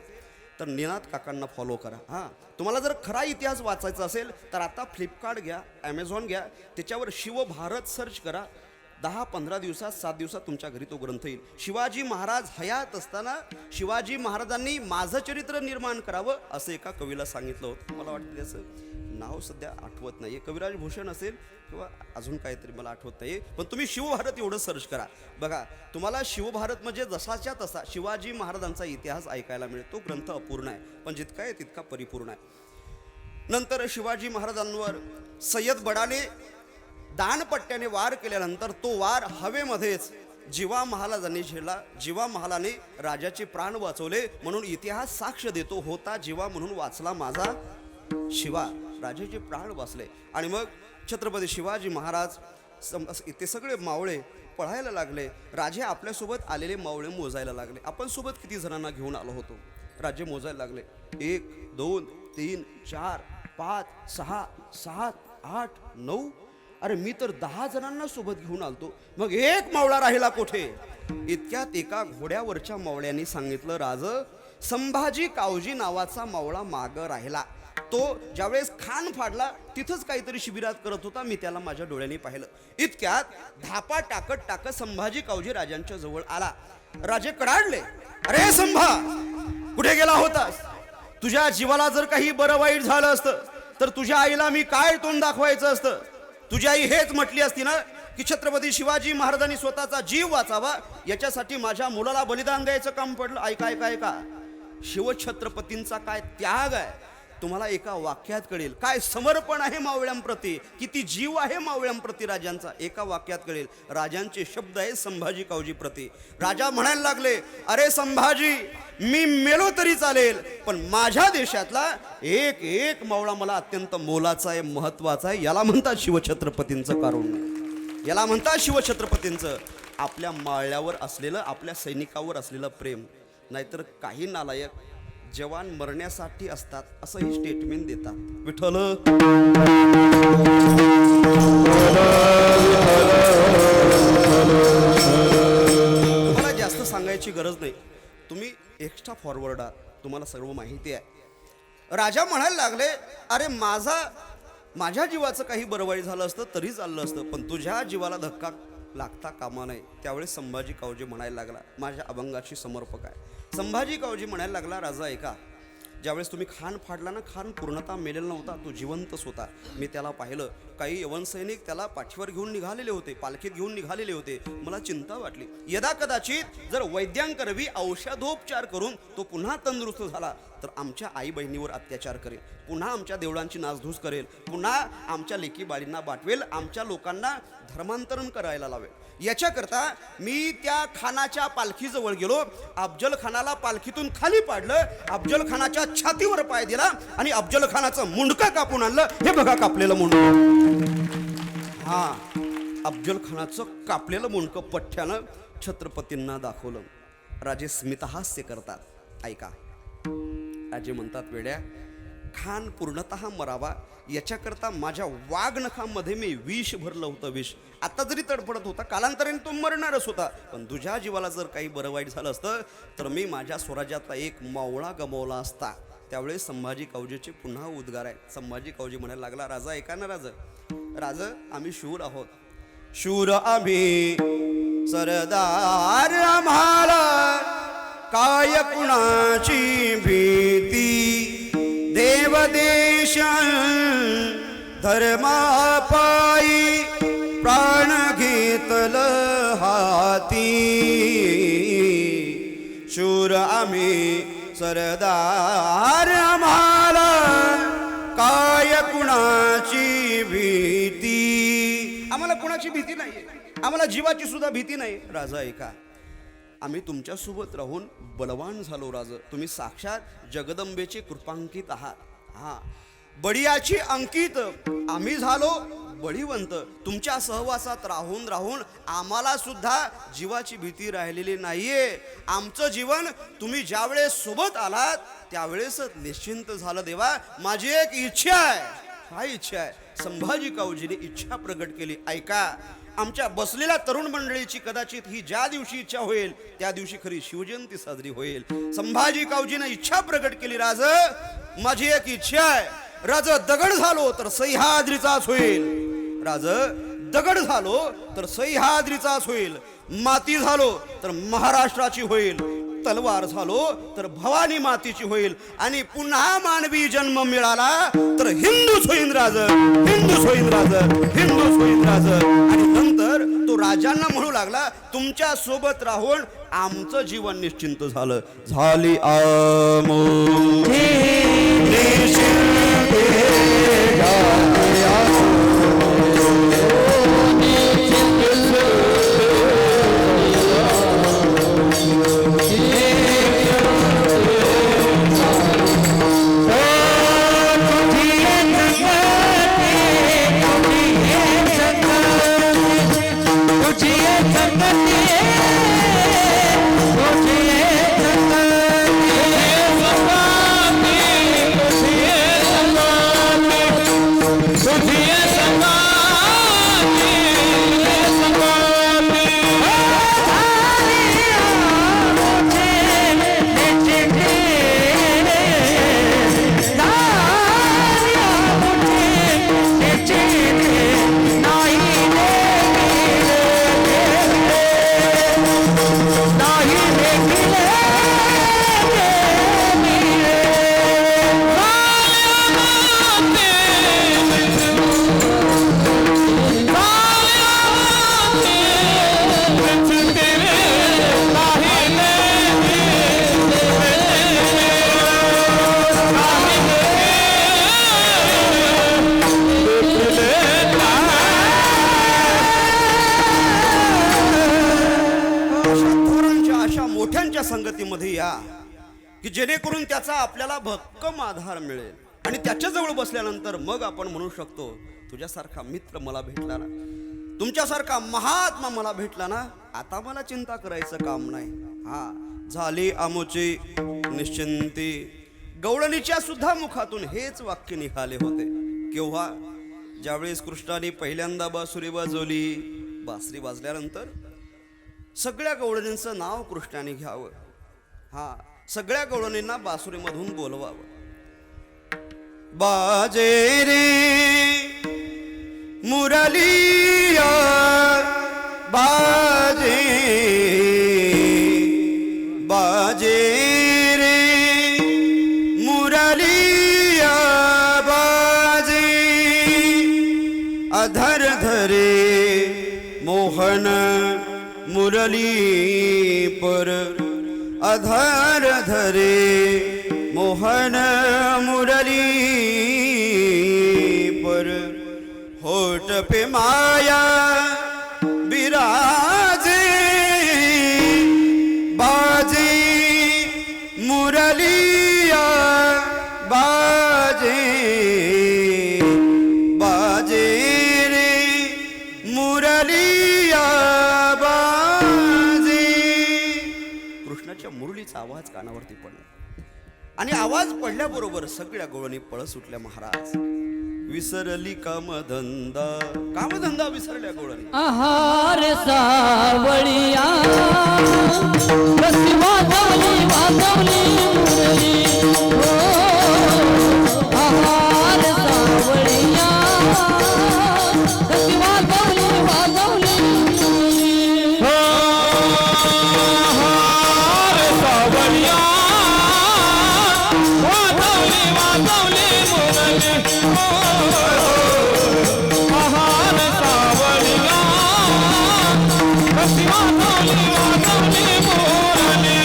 Speaker 1: तर निनाद काकांना फॉलो करा. तुम्हाला जर खरा इतिहास वाचायचा असेल तर आता फ्लिपकार्ट घ्या, ॲमेझॉन घ्या, त्याच्यावर शिवभारत सर्च करा. 10-15 दिवसात 7 दिवसात तुमच्या घरी तो ग्रंथ येईल. शिवाजी महाराज हयात असताना शिवाजी महाराजांनी माझं चरित्र निर्माण करावं असं एका कवीला सांगितलं होतं. मला वाटतं त्याचं नाव सध्या आठवत नाही, कविराज भूषण असेल किंवा अजून काहीतरी, मला आठवत नाही. पण तुम्ही शिवभारत एवढं सर्च करा, बघा तुम्हाला शिवभारत म्हणजे जसाच्या तसा शिवाजी महाराजांचा इतिहास ऐकायला मिळेल. तो ग्रंथ अपूर्ण आहे, पण जितका आहे तितका परिपूर्ण आहे. नंतर शिवाजी महाराजांवर सय्यद बडाने दाणपट्ट्याने वार केल्यानंतर तो वार हवेमध्येच जिवा महाराजांनी झेलला. जिवा महालाने राजाचे प्राण वाचवले, म्हणून इतिहास साक्ष देतो, होता जिवा म्हणून वाचला माझा शिवा. राजाचे प्राण वाचले. आणि मग छत्रपती शिवाजी महाराज ते सगळे मावळे पळायला लागले. राजे आपल्यासोबत आलेले मावळे मोजायला लागले. आपण सोबत किती जणांना घेऊन आलो होतो? राजे मोजायला लागले. 1 2 3 4 5 6 7 8 9. अरे मी तर 10 जणांना सोबत घेऊन आलतो, मग एक मावळा राहिला कुठे? इतक्यात एका घोड्यावरच्या मावळ्यांनी सांगितलं, राज संभाजी कावजी नावाचा मावळा माग राहिला. तो ज्यावेळेस खान फाडला तिथंच काहीतरी शिबिरात करत होता, मी त्याला माझ्या डोळ्यांनी पाहिलं. इतक्यात धापा टाकत टाकत संभाजी कावजी राजांच्या जवळ आला. राजे कडाडले, अरे संभा कुठे गेला होतास? तुझ्या जीवाला जर काही बरं वाईट झालं असतं तर तुझ्या आईला मी काय तोंड दाखवायचं असतं? तुझी आई हेच म्हटली असती ना की छत्रपती शिवाजी महाराजांनी स्वतःचा जीव वाचावा, याच्यासाठी माझ्या मुलाला बलिदान द्यायचं काम पडलं. ऐका ऐका ऐका, शिवछत्रपतींचा काय त्याग आहे तुम्हाला एका वाक्यात कळेल. काय समर्पण आहे मावळ्यांप्रती, किती जीव आहे मावळ्यांप्रती राजांचा, एका वाक्यात कळेल. राजांचे शब्द आहे संभाजी कावजी प्रती. राजा म्हणायला लागले, अरे संभाजी मी मेलो तरी चालेल, पण माझ्या देशातला एक एक मावळा मला अत्यंत मोलाचा आहे, महत्वाचा आहे. याला म्हणतात शिवछत्रपतींचं कारुण्य, याला म्हणतात शिवछत्रपतींचं आपल्या माळ्यावर असलेलं, आपल्या सैनिकावर असलेलं प्रेम. नाहीतर काही नालायक जवान मरण्यासाठी असतात असं ही स्टेटमेंट देतात. विठ्ठल तुम्हाला जास्त सांगायची गरज नाही, तुम्ही एक्स्ट्रा फॉरवर्ड आहात, तुम्हाला सर्व माहिती आहे. राजा म्हणायला लागले, अरे माझ्या जीवाचं काही बरं वाईट झालं असतं तरी चाललं असतं, पण तुझ्या जीवाला धक्का लागता कामा नये. त्यावेळेस संभाजी कावजी म्हणायला लागला, माझ्या अभंगाशी समर्पक आहे. संभाजी कावजी म्हणायला लागला, राजा ऐका, ज्यावेळेस तुम्ही खान फाडला ना, खान पूर्णतः मेलेला नव्हता, तो जिवंतच होता. मी त्याला पाहिलं. काही यवन सैनिक त्याला पाठीवर घेऊन निघालेले होते, पालखीत घेऊन निघालेले होते. मला चिंता वाटली, यदा कदाचित जर वैद्यांकरवी औषधोपचार करून तो पुन्हा तंदुरुस्त झाला तर आमच्या आई बहिणीवर अत्याचार करेल, पुन्हा आमच्या देवळांची नासधूस करेल, पुन्हा आमच्या लेकी बाळींना बाटवेल, आमच्या लोकांना धर्मांतरण करायला लावेल. याच्याकरता मी त्या खानाच्या पालखीजवळ गेलो, अफजल खानाला पालखीतून खाली पाडलं, अफजल खानाच्या छातीवर पाय दिला आणि अफजल खानाचं मुंडकं कापून आणलं. हे बघा कापलेलं मुंडकं. हा, अफजल खानाचं कापलेलं मुंडकं पठ्ठ्यानं छत्रपतींना दाखवलं. राजे स्मितहास्य करतात. ऐका, राजे म्हणतात, वेड्या, खान पूर्णतः मरावा याच्याकरता माझ्या वाघनखामध्ये मी विष भरलं होतं. विष आता जरी तडफडत होता, कालांतराने तो मरणारच होता, पण तुझ्या जीवाला जर काही बरं वाईट झालं असतं तर मी माझ्या स्वराज्यातला एक मावळा गमावला असता. त्यावेळेस संभाजी कावजीचे पुन्हा उद्गार आहे. संभाजी कावजी म्हणायला लागला, राजा ऐका ना, राज आम्ही शूर आहोत, शूर आम्ही, सरदार आम्हाला काय कुणाची भीती, देवदेश धर्मापायी प्राण घेतल हाती, शूर आम्ही, सरदार आम्हाला काय कुणाची भीती. आम्हाला कुणाची भीती नाही, आम्हाला जीवाची सुद्धा भीती नाही. राजा ऐका, आम्ही तुमच्यासोबत राहून बलवान झालो. राज, तुम्ही साक्षात जगदंबेचे कृपांकित आहात. हा, बळीयाची अंकित आम्ही झालो बळीवंत. तुमच्या सहवासात राहून राहून आम्हाला सुद्धा जीवाची भीती राहिलेली नाहीये. आमचं जीवन तुम्ही ज्यावेळेस सोबत आलात त्यावेळेस निश्चिंत झालं. देवा, माझी एक इच्छा आहे. काय इच्छा आहे? संभाजी कावजीने इच्छा प्रगट केली. ऐका, आमच्या बसलेल्या तरुण मंडळीची कदाचित ही ज्या दिवशी इच्छा होईल त्या दिवशी खरी शिवजयंती साजरी होईल. संभाजी कावजीने इच्छा प्रगट केली, राज माझी एक इच्छा आहे, राज दगड झालो तर सह्याद्रीचाच होईल. राज दगड झालो तर सह्याद्रीचाच होईल, माती झालो तर महाराष्ट्राची होईल, तलवार झालो तर भवानी मातीची होईल, आणि पुन्हा मानवी जन्म मिळाला तर हिंदूच होईन राज, हिंदूच होईन राज, हिंदूच होईन राज. आणि नंतर तो राजांना म्हणू लागला, तुमच्या सोबत राहून आमचं जीवन निश्चिंत झालं. झाली आमोची निश्चिंते झाली संगतीमध्ये या की जेणेकरून त्याचा आपल्याला भक्कम आधार मिळेल, आणि त्याच्या जवळ बसल्यानंतर मग आपण म्हणू शकतो, तुझ्यासारखा मित्र मला भेटला ना, तुमच्यासारखा महात्मा मला भेटला ना, आता मला चिंता करायचं काम नाही. हा, झाली आमोची निश्चिंती. गवळणीच्या सुद्धा मुखातून हेच वाक्य निघाले होते. केव्हा? ज्यावेळेस कृष्णाने पहिल्यांदा बासुरी वाजवली. बासरी वाजल्यानंतर सगळ्या गवळणींचं नाव कृष्णाने घ्यावं. हा, सगळ्या गवळणींना बासुरीमधून बोलवावं. बाजे रे मुरलिया बाजे, बाजे रे मुरलिया बाजे, अधर धरे मोहन मुरली पर, अधर धरे मोहन मुरली पर, होठ पे माया बिराजे, बाजे मुरलिया बाजे, बाजे रे मुरलिया बाजे. कृष्णाच्या मुरलीचा आवाज कानावरती पडला, आणि आवाज पडल्याबरोबर सगळ्या गवळणी पळ सुटल्या. महाराज, विसरली कामधंदा, कामधंदा विसरल्या गवळणी.
Speaker 2: आहार सावळिया कशी वाजवली वाजवली मुरली, हो आहार सावळिया कशी वाजवली वाजवली मुरली, हो आहार सावळिया वाजवली वाजवली मुरली, महान सावळिया कशी वाजवली वाजवली मुरली.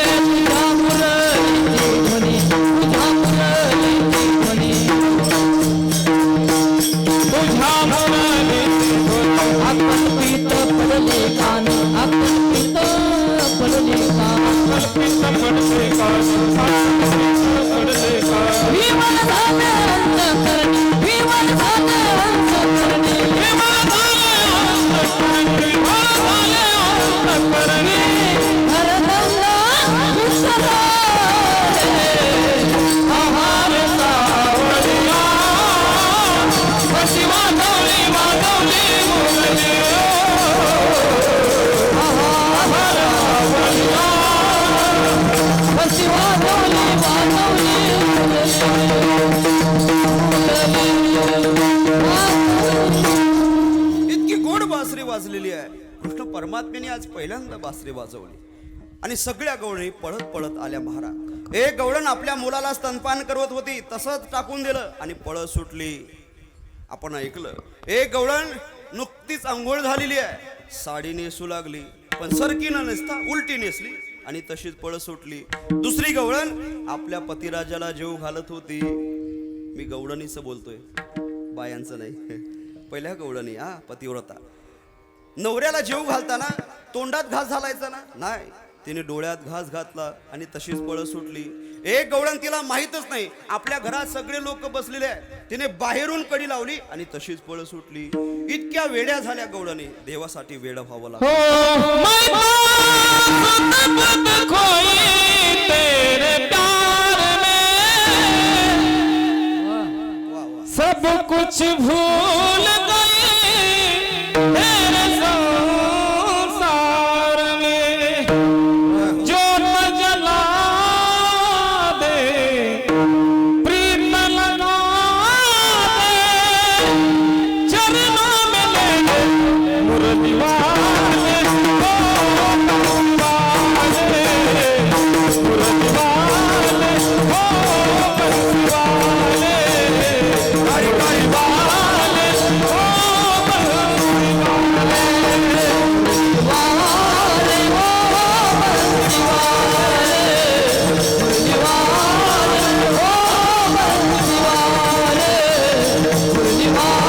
Speaker 2: तुझ्या मुरलीची ध्वनी, तुझ्या मुरलीची ध्वनी, तुझ्या मुरलीची ध्वनी, आपण पीत पडले कान, आपण पीत पडले कान, कल्पित पडले कान, पडले कान. विमल झाले अंतःकरणी, विमल झाले अंतःकरणी, विमल झाले अंतःकरणी, विमल झाले अंतःकरणी. हरदंगा विसरले आहार सावळिया कशी वाजवली वाजवली मुरली, आहार सावळिया कशी वाजवली
Speaker 1: वाजलेली आहे. कृष्ण परमात्म्याने आज पहिल्यांदा बासरी वाजवली आणि सगळ्या गवळणी पळत पळत आल्या महाराज. एक गवळण आपल्या मुलाला स्तनपान करवत होती, तसंच टाकून दिलं आणि पळत सुटली. आपण ऐकलं, एक गवळण नुकतीच आंघोळ झालेली आहे, साडी नेसू लागली, पण सरकी न नेसता उलटी नेसली आणि तशीच पळत सुटली. दुसरी गवळण आपल्या पतिराजाला जेव घालत होती. मी गवळणीचं बोलतोय, बायांचं नाही. पहिल्या गवळणी, हा पतिव्रता. नवऱ्याला जेव घालताना तोंडात घास घालायचा ना, नाही, तिने डोळ्यात घास घातला आणि तशीच पळत सुटली. एक गवळण, तिला माहीतच नाही आपल्या घरात सगळे लोक बसलेले आहेत, तिने बाहेरून कडी लावली आणि तशीच पळत सुटली. इतक्या वेड्या झाल्या गवळणी, देवासाठी वेडा व्हावं लागलं.
Speaker 2: हो मैं खोई तेरे प्यार में,
Speaker 1: वा वा.
Speaker 2: सब कुछ भूल गई तेरे संसार में, जो न जला दे प्रीत लगा दे, चरणों में ले ले मुरली वाले, ओ मुरली वाले, मुरली वाले, ओ मुरली वाले, गाई गाई वाले, ओ मुरली वाले, वाले,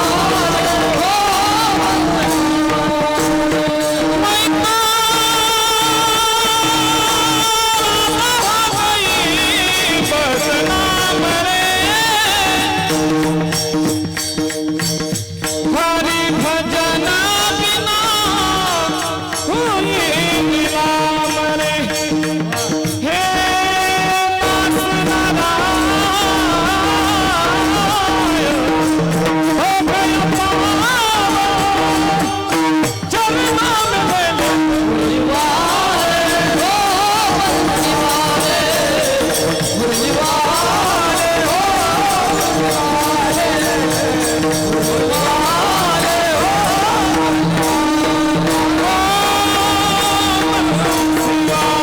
Speaker 2: हरि भजन बिना हुई नीलाम रे, हे दास नारायण, हो गया पावन, चरणों में ले ले मुरली वाले, हो मुरली वाले, मुरली वाले, हो मुरली वाले, मुरली वाले,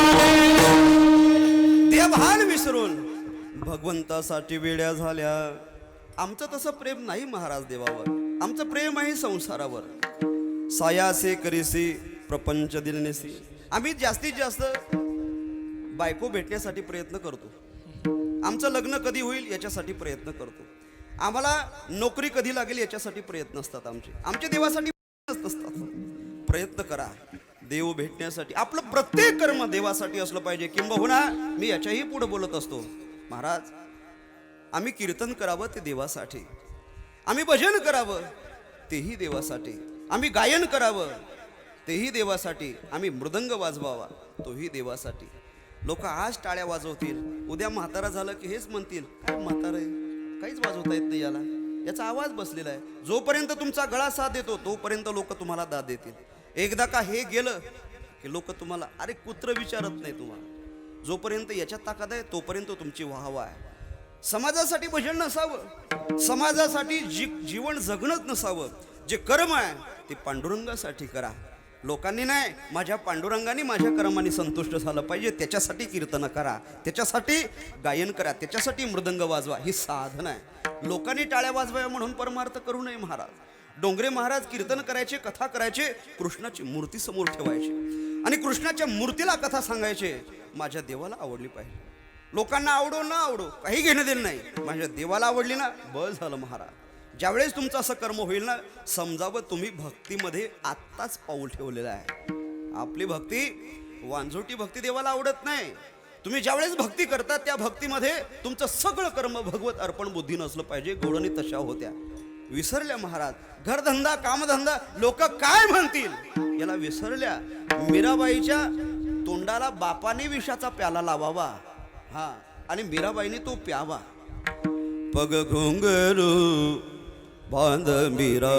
Speaker 1: देवभान विसरून भगवंतासाठी वेड्या झाल्या. आमचं तसं प्रेम नाही महाराज देवावर, आमचं प्रेम आहे संसारावर. सायासे करीसी प्रपंच दिननेसी. आम्ही जास्तीत जास्त बायको भेटण्यासाठी प्रयत्न करतो, आमचं लग्न कधी होईल याच्यासाठी प्रयत्न करतो, आम्हाला नोकरी कधी लागेल याच्यासाठी प्रयत्न असतात. आमचे देवासाठी नसतात. प्रयत्न करा देव भेटण्यासाठी. आपलं प्रत्येक कर्म देवासाठी असलं पाहिजे. किंबहुना मी याच्याही पुढे बोलत असतो, महाराज आम्ही कीर्तन करावं ते देवासाठी, आम्ही भजन करावं तेही देवासाठी, आम्ही गायन करावं तेही देवासाठी, आम्ही मृदंग वाजवावा तोही देवासाठी. लोक आज टाळ्या वाजवतील, उद्या म्हातारा झालं की हेच म्हणतील, काय म्हातारा आहे, काहीच वाजवता येत नाही याला, याचा आवाज बसलेला आहे. जोपर्यंत तुमचा गळा साथ देतो तोपर्यंत लोक तुम्हाला दाद देतील. एकदा का हे गेलं की लोक तुम्हाला अरे कुत्र विचारत नाही तुम्हाला. जोपर्यंत याच्यात ताकद आहे तोपर्यंत तुमची वाहवा आहे. समाजासाठी भजन नसावं, समाजासाठी जीवन जगणंच नसावं. जे कर्म आहे ते पांडुरंगासाठी करा. लोकांनी नाही, माझ्या पांडुरंगाने माझ्या कर्माने संतुष्ट झालं पाहिजे त्याच्यासाठी कीर्तन करा, त्याच्यासाठी गायन करा, त्याच्यासाठी मृदंग वाजवा. ही साधन आहे. लोकांनी टाळ्या वाजवाव्या म्हणून परमार्थ करू नये. महाराज डोंगरे महाराज कीर्तन करायचे, कथा करायचे, कृष्णाची मूर्ती समोर ठेवायची आणि कृष्णाच्या मूर्तीला कथा सांगायचे. माझ्या देवाला आवडली पाहिजे. लोकांना आवडो ना आवडो काही घेणं देणं नाही, माझ्या देवाला आवडली ना बस झालं. महाराज ज्यावेळेस तुमचं असं कर्म होईल ना, समजावं तुम्ही भक्तीमध्ये आत्ताच पाऊल ठेवलेलं आहे. आपली भक्ती वांझोटी भक्ती देवाला आवडत नाही. तुम्ही ज्यावेळेस भक्ती करता त्या भक्तीमध्ये तुमचं सगळं कर्म भगवत अर्पण बुद्धीनं असलं पाहिजे. गवळणी तशा होत्या, विसरल्या महाराज. घरधंदा कामधंदा लोक काय म्हणतील याला विसरल्या. मीराबाईच्या तोंडाला बापाने विषाचा प्याला लावावा, हा, आणि मीराबाईने तो प्यावा. पग घुंगरू बांध मीरा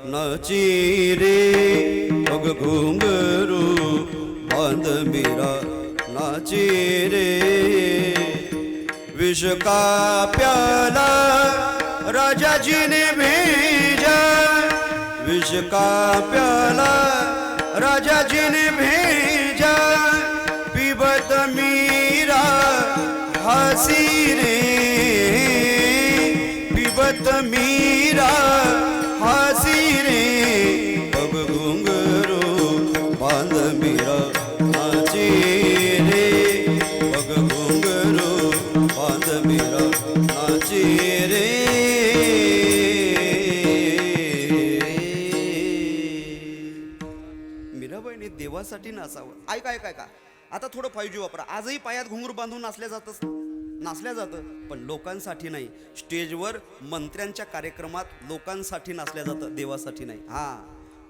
Speaker 1: नाची रे, पग घुंगरू बांध मीरा नाची रे. विष का प्याला राजाजी ने भेजा, विष का प्याला राजाजीने भेजा पिबत मीरा हसी रे पिबत मीरा हसी रे पग घुंघरू बांध मीरा नाचे रे पग घुंघरू बांध मीरा नाचे रे मीराबाईने देवासाठी नाचावं. ऐका ऐका ऐका आता थोडं 5G वापरा. आजही पायात घुंगरू बांधून नाचल्या जातं पण लोकांसाठी नाही. स्टेजवर मंत्र्यांच्या कार्यक्रमात लोकांसाठी नाचल्या जातं, देवासाठी नाही.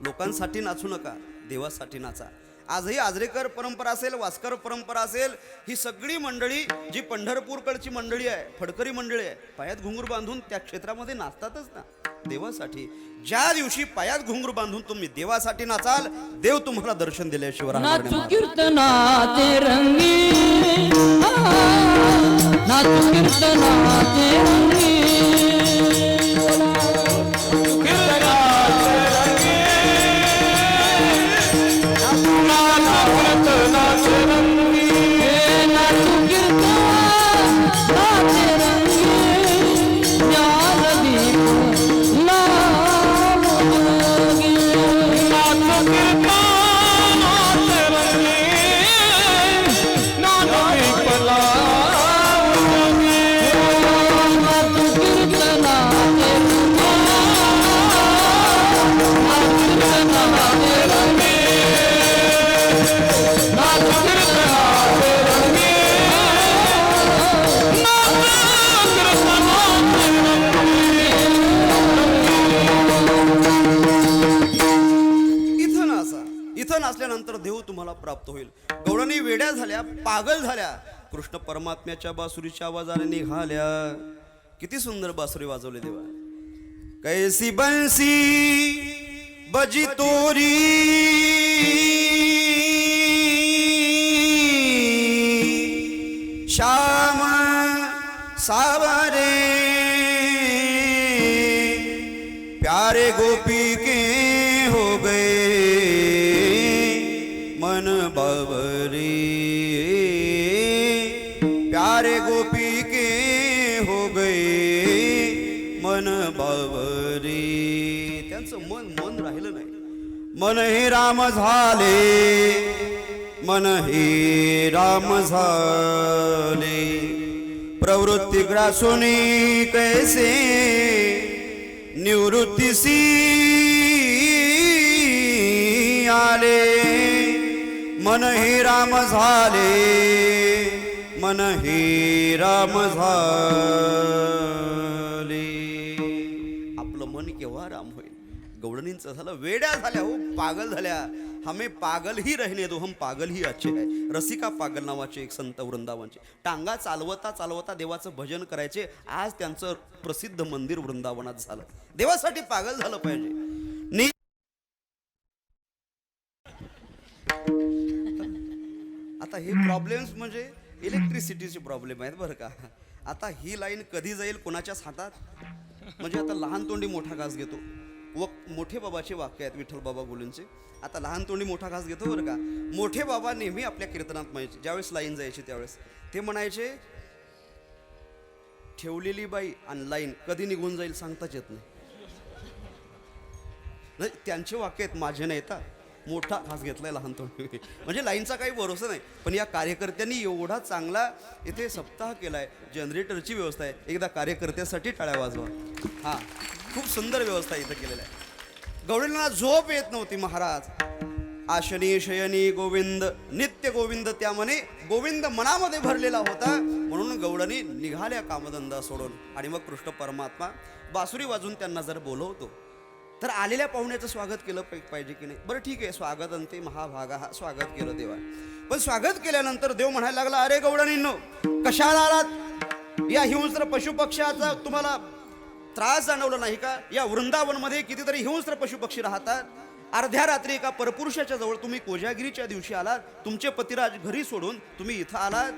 Speaker 1: लोकांसाठी नाचू नका, देवासाठी नाचा. आजही आजरेकर परंपरा असेल, वास्कर परंपरा असेल, ही सगळी मंडळी जी पंढरपूरकडची मंडळी आहे, फडकरी मंडळी आहे, पायात घुंगरू बांधून त्या क्षेत्रामध्ये नाचतातच ना देवासाठी. ज्या दिवशी पायात घुंगरू बांधून तुम्ही देवासाठी नाचाल, देव तुम्हाला दर्शन दिल्याशिवाय राहणार
Speaker 2: नाचू
Speaker 1: नाही.
Speaker 2: कीर्तनाचे रंगी नाचू कीर्तनाचे रंगी नाचू कीर्तनाचे रंगी ज्ञानदीप लावू जोगी.
Speaker 1: इथं नाचल्यानंतर देव तुम्हाला प्राप्त होईल. गवळणी वेड्या झाल्या, पागल झाल्या, कृष्ण परमात्म्याच्या बासुरीच्या आवाजाने निघाल्या. किती सुंदर बासुरी वाजवली देवा. कैसी बंसी बजी तोरी श्याम सावरे प्यारे गोपी के हो गए मन बावरी प्यारे गोपी के हो गए मन बावरी. त्यांचं मन राहिलं नाही. मन हे राम झाले, मन हे राम झाले, प्रवृत्ती ग्रासोनी कैसे निवृत्तीसी आले. मन हे राम झाले, मन हे राम झाले. आपलं मन केव्हा राम होईल. गवळणींचं झालं, वेड्या झाल्या हो, पागल झाल्या. हमें पागल ही रहने दो, हम पागल ही अच्छे है. रसिका पागल नावाचे एक संत वृंदावनचे, टांगा चालवता चालवता देवाचं भजन करायचे. आज त्यांचं प्रसिद्ध मंदिर वृंदावनात झालं. देवासाठी पागल झालं पाहिजे. आता हे प्रॉब्लेम्स म्हणजे इलेक्ट्रिसिटीचे प्रॉब्लेम आहेत बरं का. आता ही लाईन कधी जाईल कोणाच्याच हातात. म्हणजे आता लहान तोंडी मोठा घास घेतो. मोठे बाबाचे वाक्य आहेत विठ्ठल बाबा बोलूंचे. आता लहान तोंडी मोठा घास घेतो बरं का. मोठे बाबा नेहमी आपल्या कीर्तनात म्हणायचे, ज्यावेळेस लाईन जायची त्यावेळेस ते म्हणायचे, ठेवलेली बाई आणि लाईन कधी निघून जाईल सांगताच येत नाही. त्यांचे वाक्य आहेत, माझे नाही. येतात मोठा घास घेतलाय लहान तोंडी. म्हणजे लाईनचा काही भरोसा नाही. पण या कार्यकर्त्यांनी एवढा चांगला इथे सप्ताह केलाय. जनरेटरची व्यवस्था आहे. एकदा कार्यकर्त्यासाठी टाळ्या वाजवा. खूप सुंदर व्यवस्था इथं केलेली आहे. गवळींना झोप येत नव्हती महाराज. आशनी शयनी गोविंद नित्य गोविंद, त्या म्हणे गोविंद मनामध्ये भरलेला होता. म्हणून गवळणी निघाल्या कामधंदा सोडून. आणि मग कृष्ण परमात्मा बासुरी वाजून त्यांना जर बोलवतो तर आलेल्या पाहुण्याचं स्वागत केलं पाहिजे की नाही. बरं ठीक आहे, स्वागत अंते महाभागा, हा स्वागत केलं देवा. पण स्वागत केल्यानंतर देव म्हणायला लागला, अरे गवळणींनो, कशाला आलात. या हिंस्र पशुपक्ष्याचा तुम्हाला त्रास जाणवला नाही का. या वृंदावनमध्ये कितीतरी हिंस्र पशुपक्षी राहतात. अर्ध्या रात्री एका परपुरुषाच्या जवळ तुम्ही कोजागिरीच्या दिवशी आलात. तुमचे पतिराज घरी सोडून तुम्ही इथं आलात.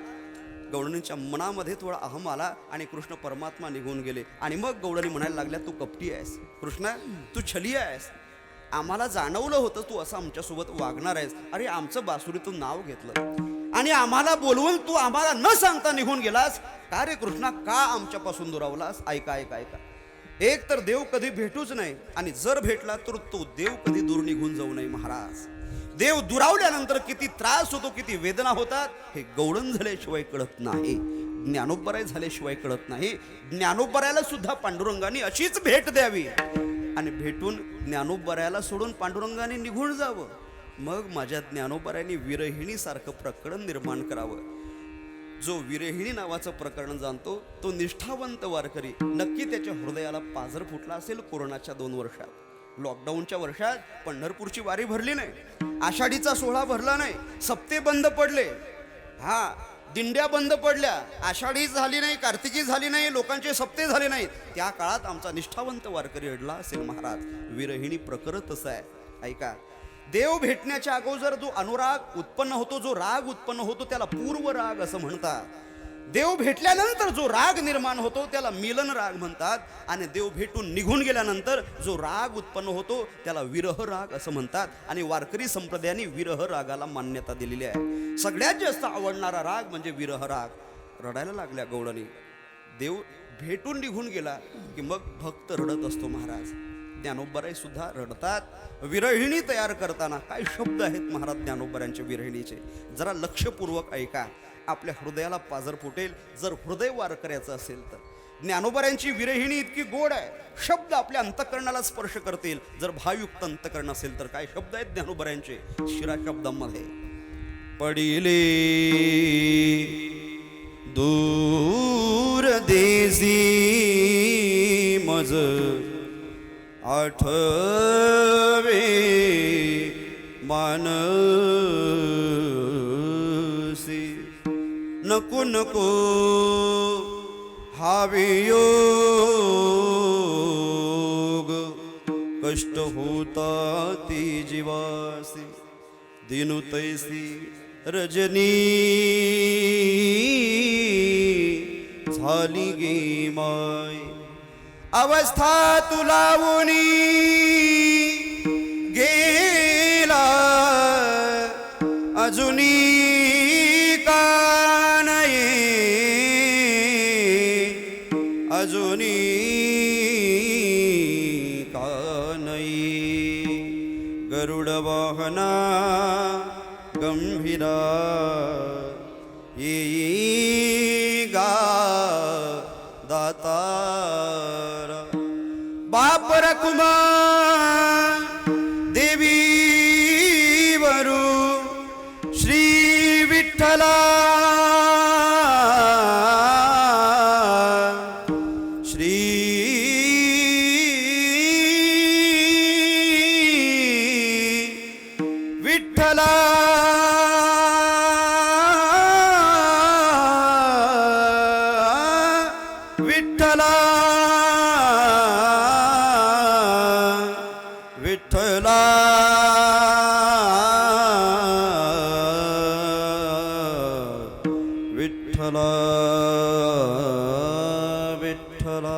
Speaker 1: गवळणींच्या मनामध्ये थोडा अहम आला आणि कृष्ण परमात्मा निघून गेले. आणि मग गवळणी म्हणायला लागल्या, तू कपटी आहेस कृष्ण, तू छली आहेस. आम्हाला जाणवलं होतं तू असं आमच्यासोबत वागणार आहेस. अरे आमचं बासुरीतून नाव घेतलं आणि आम्हाला बोलवून तू आम्हाला न सांगता निघून गेलास. का रे कृष्णा, का आमच्यापासून दुरावलास? ऐका ऐका ऐका, एक तर देव कधी भेटूच नाही आणि जर भेटला तर तो देव कधी दूर निघून जाऊ नये महाराज. देव दुरावल्यानंतर किती त्रास होतो, किती वेदना होतात हे गवळण झाल्याशिवाय कळत नाही, ज्ञानोबराय झाल्याशिवाय कळत नाही. ज्ञानोबरायला सुद्धा पांडुरंगाने अशीच भेट द्यावी आणि भेटून ज्ञानोबरायला सोडून पांडुरंगाने निघून जावं. मग माझ्या ज्ञानोबरायने विरहिणी सारखं प्रकरण निर्माण करावं. जो विरहिणी नावाचं प्रकरण जाणतो तो निष्ठावंत वारकरी नक्की त्याच्या हृदयाला पाझर फुटला असेल. कोरोनाच्या 2 वर्षात, लॉकडाऊनच्या वर्षात पंढरपूरची वारी भरली नाही, आषाढीचा सोहळा भरला नाही, सप्ते बंद पडले, हा दिंड्या बंद पडल्या, आषाढी झाली नाही, कार्तिकी झाली नाही, लोकांचे सप्ते झाले नाहीत. त्या काळात आमचा निष्ठावंत वारकरी अडला असेल महाराज. विरहिणी प्रकरण तसं आहे. ऐका, देव भेटण्याच्या अगोदर जो अनुराग उत्पन्न होतो, जो राग उत्पन्न होतो त्याला पूर्व राग असं म्हणतात. देव भेटल्यानंतर जो राग निर्माण होतो त्याला मिलन राग म्हणतात. आणि देव भेटून निघून गेल्यानंतर जो राग उत्पन्न होतो त्याला विरह राग असं म्हणतात. आणि वारकरी संप्रदायाने विरह रागाला मान्यता दिलेली आहे. सगळ्यात जास्त आवडणारा राग म्हणजे विरह राग. रडायला लागल्या गवळणी. देव भेटून निघून गेला की मग भक्त रडत असतो महाराज. ज्ञानोबराय सुद्धा रडतात. विरहिणी तयार करताना काय शब्द आहेत महाराज ज्ञानोबरांच्या विरहिणीचे, जरा लक्षपूर्वक ऐका, आपल्या हृदयाला पाझर फुटेल. जर हृदय वारकऱ्याचं असेल तर ज्ञानोबरांची विरहिणी इतकी गोड आहे, शब्द आपल्या अंतःकरणाला स्पर्श करतील. जर भावयुक्त अंतःकरण असेल तर काय शब्द आहेत ज्ञानोबरांचे शिरा शब्दांमध्ये. पडिले दूर देसी मज आठवे मानसी, नको नको हावे योग, कष्ट होता ती जीवासी, दिनु तैसी रजनी झाली गे माय. अवस्था तुलावुनी गेला अजुनी का नये, अजुनी का नये. गरुड वाहना गंभीरा येई गा दातारा. बाप रकुमा देवी वरू श्री विठ्ठला, श्री विठ्ठला, विठ्ठला विठ्ठला विठ्ठला विठ्ठला.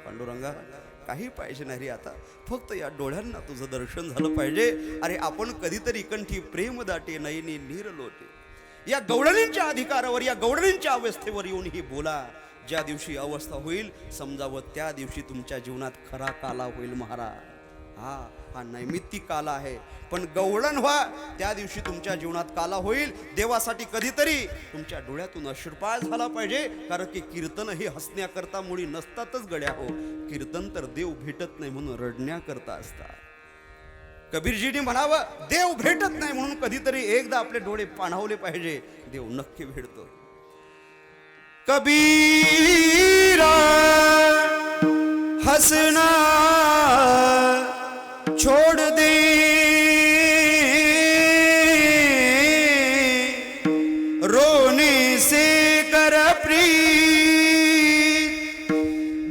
Speaker 1: पांडुरंगा काही पाहिजे नाही रे आता, फक्त या डोळ्यांना तुझं दर्शन झालं पाहिजे. अरे आपण कधीतरी कंठी प्रेम दाटे नयनी नीर लोटे. या गवळणींच्या अधिकारावर, या गवळणींच्या अवस्थेवर येऊन ही बोला. ज्या दिवशी अवस्था होईल समजावं त्या दिवशी तुमच्या जीवनात खरा काला होईल महाराज. हा नैमित्तिक काला आहे, पण गवळण व्हा त्या दिवशी तुमच्या जीवनात काला होईल. देवासाठी कधीतरी तुमच्या डोळ्यातून अश्रुपात झाला पाहिजे, कारण की कीर्तन हे हसण्याकरता मुळी नसतातच गड्या हो. कीर्तन तर देव भेटत नाही म्हणून रडण्याकरता असतात. कबीरजीने म्हणावं, देव भेटत नाही म्हणून कधीतरी एकदा आपले डोळे पाणावले पाहिजे, देव नक्की भेटतो. कबीरा हसना छोड़ दे, रोने से कर प्रीत,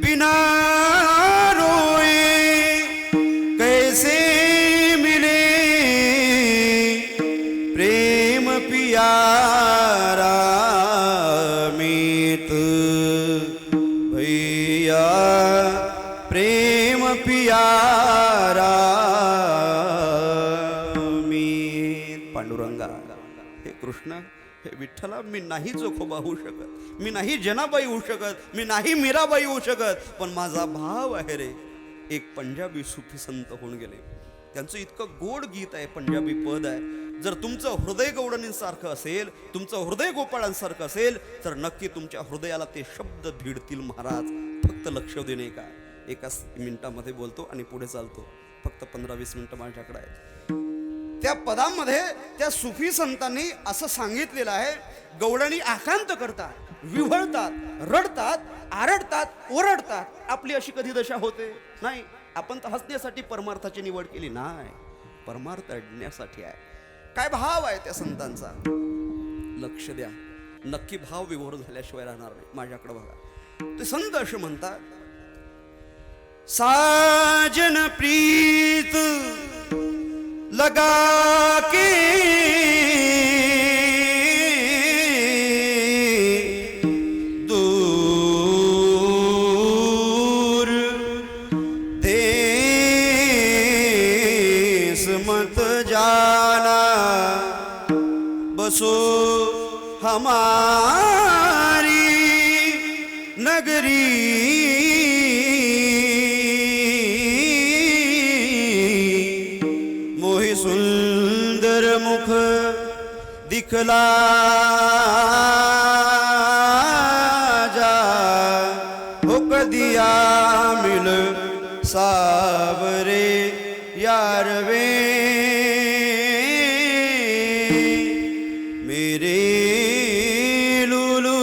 Speaker 1: बिना रोए कैसे मिले प्रेम पियारा मीत. भैया प्रेम पियारा हे कृष्ण, हे विठ्ठला, मी नाही जोखोबा होऊ शकत, मी नाही जनाबाई होऊ शकत, मी नाही मीराबाई होऊ शकत, पण माझा भाव आहे रे. एक पंजाबी सुफी संत होऊन गेले. त्यांचं इतकं गोड गीत आहे, पंजाबी पद आहे. जर तुमचं हृदय गवळणींसारखं असेल, तुमचं हृदय गोपाळांसारखं असेल, तर नक्की तुमच्या हृदयाला ते शब्द भिडतील महाराज. फक्त लक्ष देणे का, एकाच मिनिटामध्ये बोलतो आणि पुढे चालतो. फक्त 15-20 मिनिटं माझ्याकडे आहेत. त्या पदामध्ये त्या सुफी संतांनी असं सांगितलेलं आहे, गवळणी आकांत करतात, विव्हळतात, रडतात, आरडतात, ओरडतात. आपली अशी कधी दशा होते? नाही. आपण तर हसण्यासाठी परमार्थाची निवड केली नाही, परमार्थ अडण्यासाठी आहे. काय भाव आहे त्या संतांचा, लक्ष द्या. नक्की भाव विभोर झाल्याशिवाय राहणार नाही. माझ्याकडे बघा, ते संत असे म्हणतात, साजन प्रीत लगा के दूर देश मत जाना, बसो हमारी नगरी, मोहि सुंदर मुख दिखला जा, हो कदिया मिल सावरे यार वे, मेरे लुलू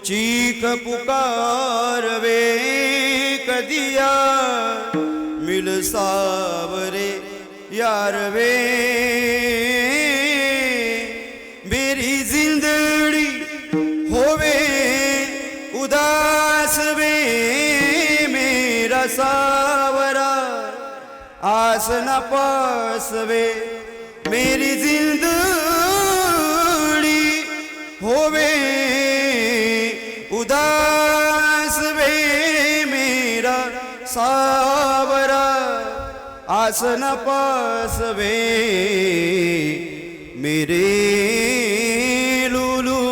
Speaker 1: चीख पुकार वे, कदिया मिल सावरे यार वे, मेरी जिंदड़ी होवे उदास वे, मेरा सावरा आस न पास वे, मेरी जिंदड़ी होवे उदास वे, मेरा सावरा आस न पास वे, मेरे लुलू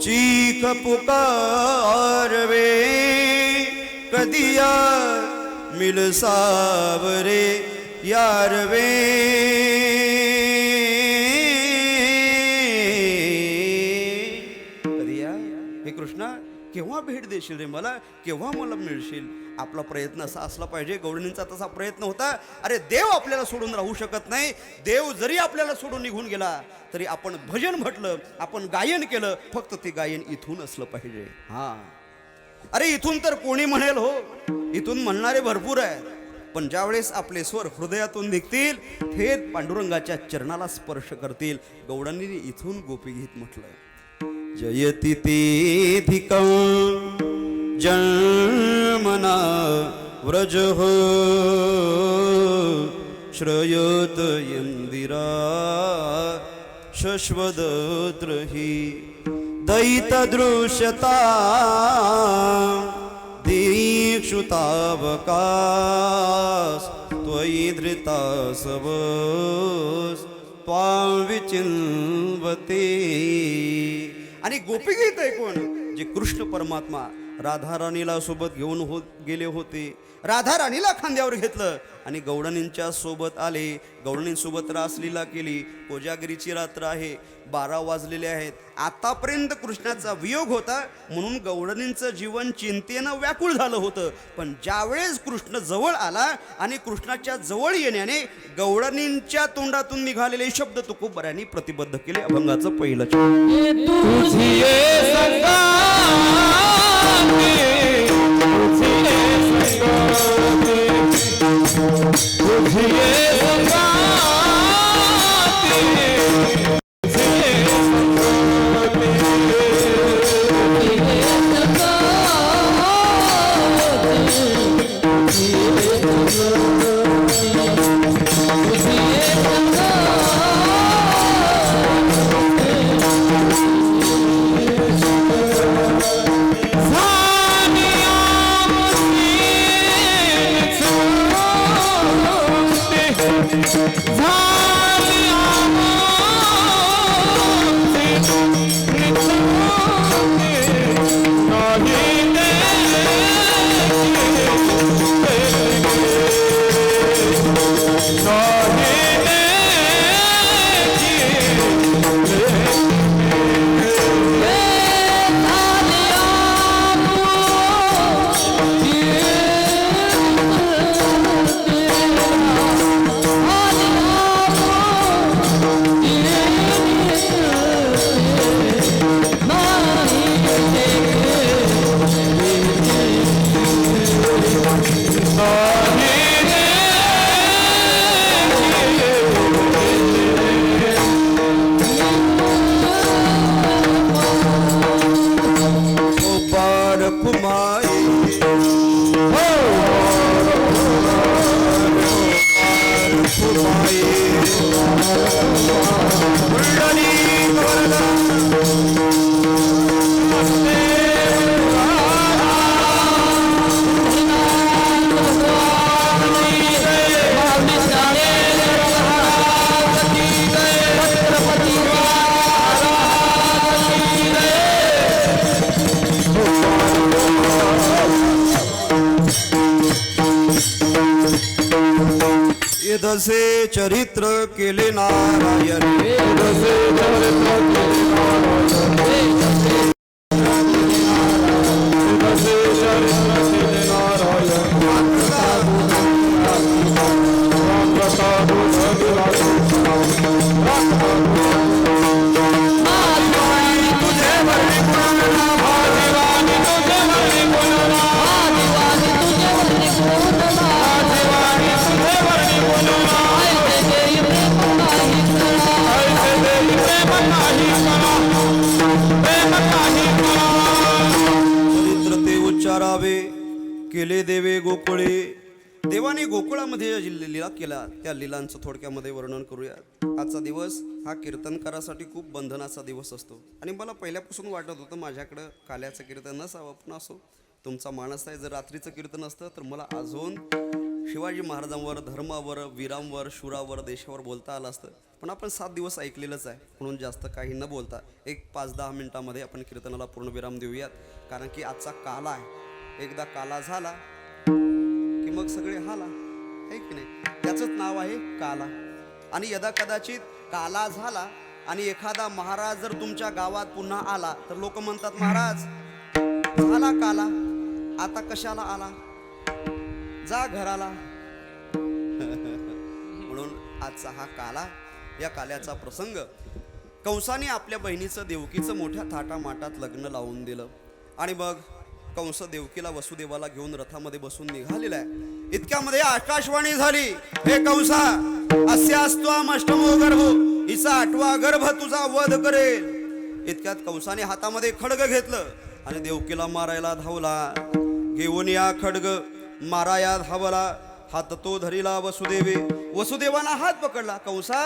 Speaker 1: चीख पुकार वे, कदिया मिल सावरे यार वे. कदिया, हे कृष्णा, केव्हा भेट देशील रे मला, केव्हा मला मिळशील. आपला प्रयत्न असा असला पाहिजे. गवळणींचा तसा प्रयत्न होता. अरे देव आपल्याला सोडून राहू शकत नाही. देव जरी आपल्याला सोडून निघून गेला तरी आपण भजन म्हटलं, आपण गायन केलं, फक्त ते गायन इथून असलं पाहिजे. हा, अरे इथून तर कोणी म्हणेल हो, इथून म्हणणारे भरपूर आहेत, पण ज्यावेळेस आपले स्वर हृदयातून निघतील, थेट पांडुरंगाच्या चरणाला स्पर्श करतील. गवळणींनी इथून गोपीगीत म्हटलं, जयति तेधिकं जन्मना व्रज हो, श्रयत इंदिरा शश्वदत्र हि, दैतदृश्यता दीक्षुतावकाश, त्वयि धृता सबस त्वां विचिन्वते. आणि गोपीगीत ऐकून जे कृष्ण परमात्मा राधा राणीला सोबत घेऊन गेले होते, राधा राणीला खांद्यावर घेतलं आणि गवळणींच्या सोबत आले, गवळणींसोबत रासलीला केली. कोजागिरीची रात्र आहे, 12 वाजलेले आहेत. आतापर्यंत कृष्णाचा वियोग होता म्हणून गवळणींचं जीवन चिंतेनं व्याकुळ झालं होतं. पण ज्यावेळेस कृष्ण जवळ आला आणि कृष्णाच्या जवळ येण्याने गवळणींच्या तोंडातून निघालेले शब्द तुकोबऱ्यांनी प्रतिबद्ध केले. अभंगाचं पहिलं
Speaker 3: तुझी
Speaker 1: पायी पुंडलिक वरदा येदसे चरित्र केले नारायण
Speaker 3: येदसे चरित्र केले नारायण येदसे चरित्र केले नारायण रामकथा
Speaker 1: चरित्र ते उच्चारावे केले देवे गोकुळे. देवाने गोकुळामध्ये जी लीला केला त्या लीलांचं थोडक्यामध्ये वर्णन करूया. आजचा दिवस हा कीर्तनकारासाठी खूप बंधनाचा दिवस असतो आणि मला पहिल्यापासून वाटत होतं माझ्याकडं काल्याचं कीर्तन नसावं, पण असो तुमचा मानस आहे. जर रात्रीचं कीर्तन असतं तर मला अजून शिवाजी महाराजांवर, धर्मावर, वीरांवर, शूरावर, देशावर बोलता आलं असतं. पण आपण 7 दिवस ऐकलेलंच आहे, म्हणून जास्त काही न बोलता एक 5-10 मिनिटामध्ये आपण कीर्तनाला पूर्ण विराम देऊयात. कारण की आजचा काला आहे. एकदा काला झाला की मग सगळे हाला, आहे की नाही? त्याचंच नाव आहे काला. आणि यदा कदाचित काला झाला आणि एखादा महाराज जर तुमच्या गावात पुन्हा आला तर लोक म्हणतात, महाराज झाला काला, आता कशाला आला, जा घराला. म्हणून आजचा हा काला, या काल्याचा प्रसंग, कंसाने आपल्या बहिणीचं देवकीचं मोठ्या थाटामाटात लग्न लावून दिलं आणि मग कंस देवकीला वसुदेवाला घेऊन रथामध्ये बसून निघालेला आहे. इतक्यामध्ये आकाशवाणी झाली, हे कंसा, अस्यास्त्वाम अष्टमो गर्भ, हिचा 8वा गर्भ तुझा वध करेल. इतक्यात कंसाने हातामध्ये खड्ग घेतलं आणि देवकीला मारायला धावला. घेऊन या खड्ग माराया धावला, हात तो धरिला वसुदेवे. वसुदेवाना हात पकडला. कंसा,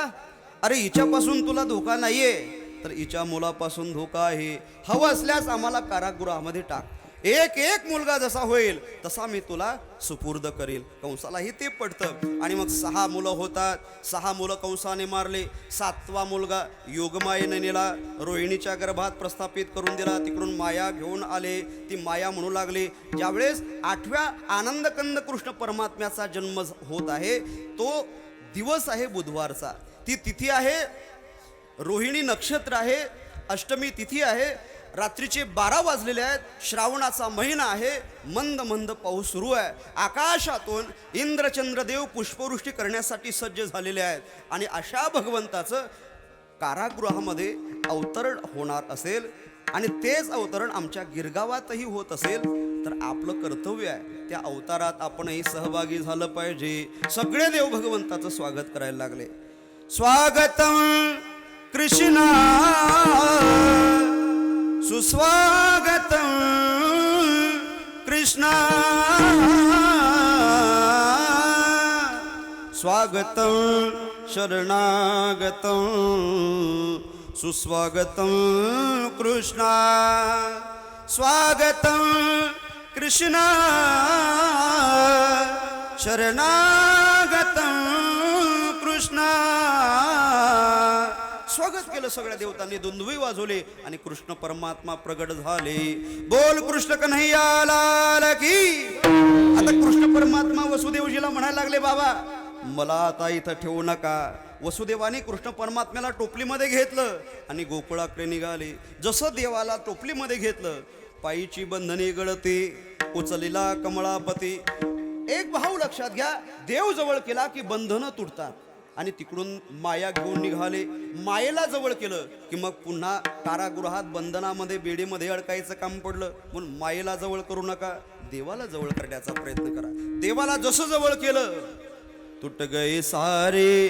Speaker 1: अरे हिच्यापासून तुला धोका नाहीये, तर हिच्या मुलापासून धोका आहे. हवं असल्यास आम्हाला कारागृहामध्ये टाक. एक मुलगा जसा होईल तसा मी तुला सुपूर्द करील. कंसालाही ते पडतं आणि मग 6 मुलं होतात. 6 मुलं कंसाने मारले. 7वा मुलगा योगमायेने नेला, रोहिणीच्या गर्भात प्रस्थापित करून दिला. तिकडून माया घेऊन आले. ती माया म्हणू लागली. ज्यावेळेस 8व्या आनंदकंद कृष्ण परमात्म्याचा जन्म होत आहे, तो दिवस आहे बुधवारचा. ती तिथी आहे रोहिणी नक्षत्र आहे, अष्टमी तिथी आहे. रात्रीचे 12 वाजलेले आहेत. श्रावणाचा महिना आहे. मंद मंद पाऊस सुरू आहे. आकाशातून इंद्रचंद्रदेव पुष्पवृष्टी करण्यासाठी सज्ज झालेले आहेत आणि अशा भगवंताचं कारागृहामध्ये अवतरण होणार असेल आणि तेच अवतरण आमच्या गिरगावातही होत असेल तर आपलं कर्तव्य आहे त्या अवतारात आपणही सहभागी झालं पाहिजे. सगळे देव भगवंताचं स्वागत करायला लागले. स्वागतम कृष्णा सुस्वागतम कृष्णा स्वागतम शरणागतम सुस्वागतम कृष्णा स्वागतम कृष्णा शरणागतम कृष्णा. स्वागत केलं सगळ्या देवतांनी, दुंदुभी वाजवले आणि कृष्ण परमात्मा प्रगट झाले. बोल कृष्ण कन्हैया लाल की. आता कृष्ण परमात्मा वसुदेवजीला म्हणायला लागले, बाबा मला आता इथं ठेवू नका. वसुदेवाने कृष्ण परमात्म्याला टोपलीमध्ये घेतलं आणि गोकुळाकडे निघाले. जसं देवाला टोपलीमध्ये घेतलं, पायीची बंधने गळते, उचलेला कमळापती. एक भाव लक्षात घ्या, देव जवळ केला की बंधनं तुटतात आणि तिकडून माया घेऊन निघाले. मायेला जवळ केलं की मग पुन्हा कारागृहात बंधनामध्ये बेडीमध्ये अडकायचं काम पडलं. म्हणून मायेला जवळ करू नका, देवाला जवळ करण्याचा प्रयत्न करा. देवाला जसं जवळ केलं, टूट गए सारे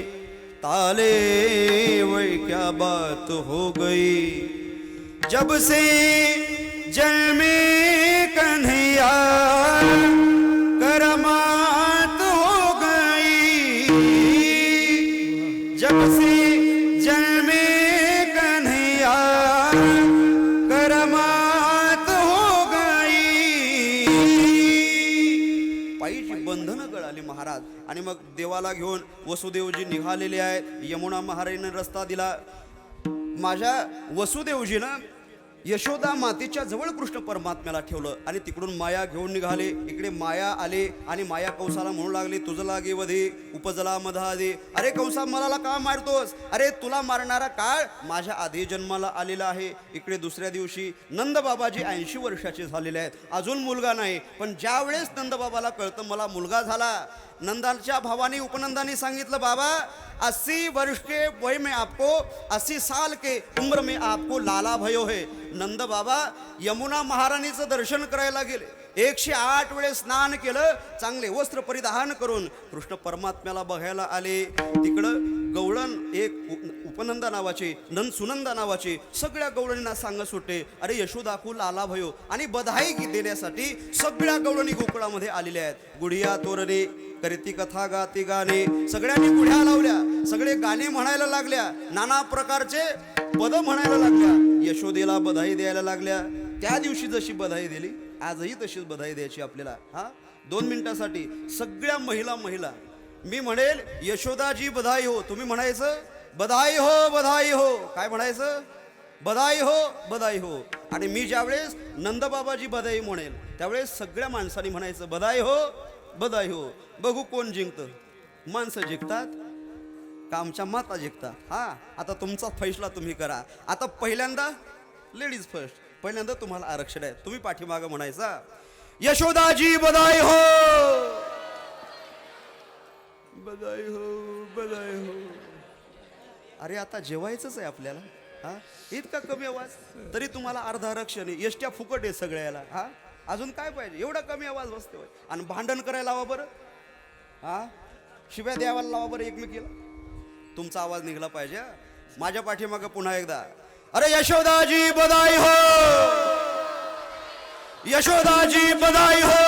Speaker 1: ताले वही क्या बात हो गई, जब से जन्मे कन्हैया करमात हो गई. जब से जन्मे कन्हैया करमात हो गई. पायीची बंधनं गळाली महाराज. आणि मग देवाला घेऊन वसुदेवजी निघालेले आहेत. यमुना महाराणीने रस्ता दिला. माझ्या वसुदेवजीनं यशोदा मातेच्या जवळ कृष्ण परमात्म्याला ठेवलं आणि तिकडून माया घेऊन निघाले. इकडे माया आले आणि माया कंसाला म्हणू लागले, तुझं लागे वधे उपजला मधादे. अरे कंसा, मला का मारतोस? अरे तुला मारणारा काळ माझ्या आधी जन्माला आलेला आहे. इकडे दुसऱ्या दिवशी नंदबाबाजी 80 वर्षाचे झालेले आहेत, अजून मुलगा नाही. पण ज्या वेळेस नंदबाबाला कळतं मला मुलगा झाला, नंदाच्या भावाने उपनंदाने सांगितलं, बाबा 80 वर्ष के वय में आपको 80 साल के उम्र में आपको लाला भयो है. नंद बाबा यमुना महाराणीचं दर्शन करायला गेले. 108 वेळेस स्नान केलं, चांगले वस्त्र परिधान करून कृष्ण परमात्म्याला बघायला आले. तिकडं गवळण एक उपनंदा नावाचे, नंद सुनंदा नावाचे सगळ्या गवळणींना सांगत सुटले, अरे यशोदाकू लाला भयो. आणि बधाई देण्यासाठी सगळ्या गवळणी गोकुळामध्ये आलेल्या आहेत. गुढिया तोरणे करीती कथा गाती गाणे, सगळ्यांनी गुढ्या लावल्या, सगळे गाणे म्हणायला लागल्या, नाना प्रकारचे पद म्हणायला लागल्या, यशोदेला बधाई द्यायला लागल्या. त्या दिवशी जशी बधाई दिली आजही तशीच बधाई द्यायची आपल्याला. 2 मिनिटासाठी सगळ्या महिला मी म्हणेल यशोदाजी बधाई हो, तुम्ही म्हणायचं बधाई हो बधाई हो. काय म्हणायचं? बधाई हो बधाई हो. आणि मी ज्यावेळेस नंदबाबाजी बधाई म्हणेल त्यावेळेस सगळ्या माणसांनी म्हणायचं बधाई हो बधाई हो. बघू कोण जिंकतं. माणसं जिंकतात का आमच्या माता जिंकतात? आता तुमचा फैसला तुम्ही करा. आता पहिल्यांदा लेडीज फर्स्ट, पहिल्यांदा तुम्हाला आरक्षण आहे. तुम्ही पाठीमागं म्हणायचा यशोदाजी बधाई हो बधाई हो बधाई हो. अरे आता जेवायचंच आहे आपल्याला. इतका कमी आवाज तरी तुम्हाला अर्धा आरक्षण आहे. एसट्या फुकट आहे सगळ्याला. अजून काय पाहिजे? एवढा कमी आवाज बसतोय. आणि भांडण करायला लावा बरं, शिव्या द्यायला लावा बरं एकमेकीला. तुमचा आवाज निघला पाहिजे. माझ्या पाठीमागं पुन्हा एकदा अरे यशोदाजी बधाई हो यशोदाजी बधाई हो.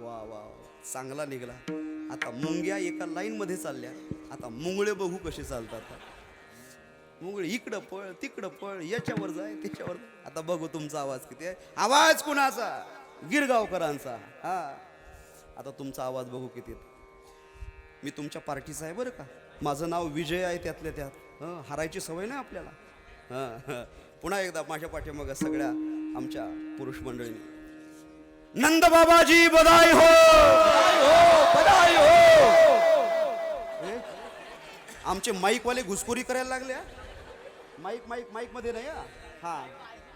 Speaker 1: वा वा, चांगला निघला. आता मुंग्या एका लाईन मध्ये चालल्या. आता मुंगळे बघू कसे चालतात. मुंगळे इकडं पळ तिकडं पळ, याच्यावर जाय त्याच्यावर. आता बघू तुमचा आवाज किती आहे. आवाज कुणाचा? गिरगावकरांचा. आता तुमचा आवाज बघू किती आहे. मी तुमच्या पार्टीचा आहे बरं का. माझं नाव विजय आहे त्यातल्या त्यात. हारायची सवय नाही आपल्याला. पुन्हा एकदा माझ्या पाठीमागं सगळ्या आमच्या पुरुष मंडळीने नंद बाबाजी बधाई हो बधाई हो. आमचे माईकवाले घुसखोरी करायला लागले. माईक मध्ये नाही.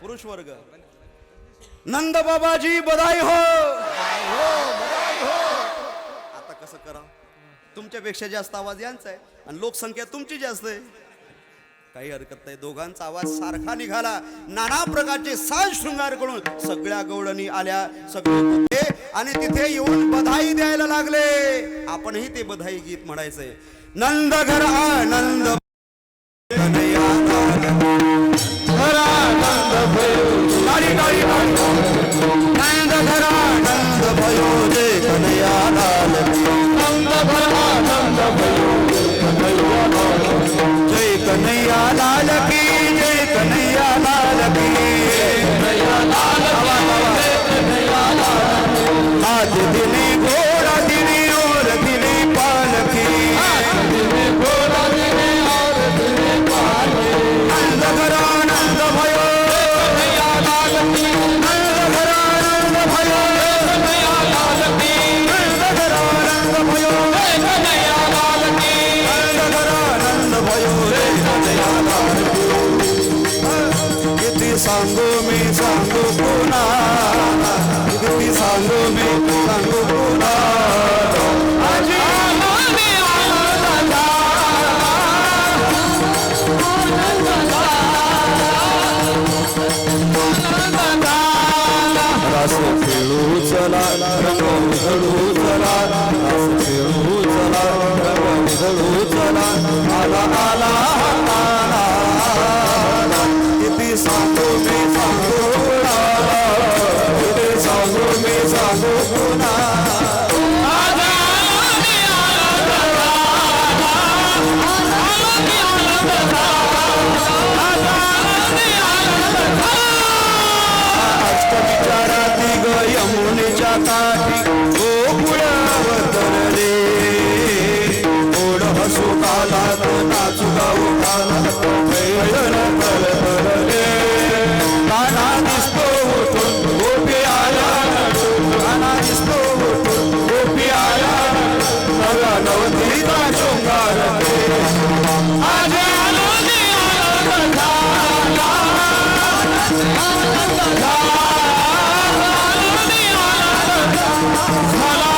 Speaker 1: पुरुष वर्ग नंद बाबाजी बधाई हो. आता कसं करा? तुमच्यापेक्षा जास्त आवाज यांचा आहे आणि लोकसंख्या तुमची जास्त आहे. काही हरकत नाही. दोघांचा आवाज सारखा निघाला. नाना प्रकारचे साज शृंगार करून सगळ्या गवळणी आल्या. सगळे आणि तिथे येऊन बधाई द्यायला लागले. आपणही ते बधाई गीत म्हणायचंय. नंद घर आनंद नंद घर आनंद भयो जय कन्हैया लाल नंद घर आनंद भयो जय कन्हैया लाल की जय कन्हैया लाल की हाथ दिली घोड़ा दिली और दिली पालकी नंद घर आनंद भयो नंद घर आनंद भयो नंद घर आनंद भयो नंद घर आनंद भयो किती सांगू मी सांगू पुन्हा किती सांगू मी सांगू पुन्हा रस खेळू चला रंग उधळू चला रस खेळू चला रंग उधळू चला आला आला आला किती सांगू मी सांगू
Speaker 3: पैदल तळतळले. काना दिसतो उठून गोपी आया काना दिसतो उठून गोपी आया नव्या नवतीचा शृंगार आज आनंदी आनंद झाला. आनंद झाला. आनंदी आनंद झाला.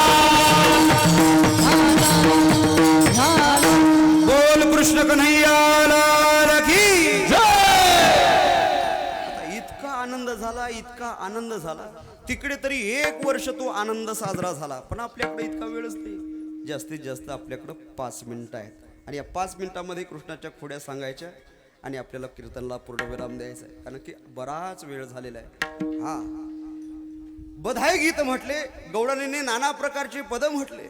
Speaker 3: बोल कृष्ण कन्हैया लाल की जय.
Speaker 1: आता इतका आनंद झाला तिकडे तरी 1 वर्ष तो आनंद साजरा झाला, पण आपल्याकडे इतका वेळच नाही. जास्तीत जास्त आपल्याकडं 5 मिनिटं आहेत आणि या 5 मिनिटामध्ये कृष्णाच्या खोड्या सांगायच्या आणि आपल्याला कीर्तनला पूर्णविराम द्यायचा आहे, कारण की बराच वेळ झालेला आहे. हा बधाई गीत म्हटले, गौडाणीने नाना प्रकारचे पद म्हटले.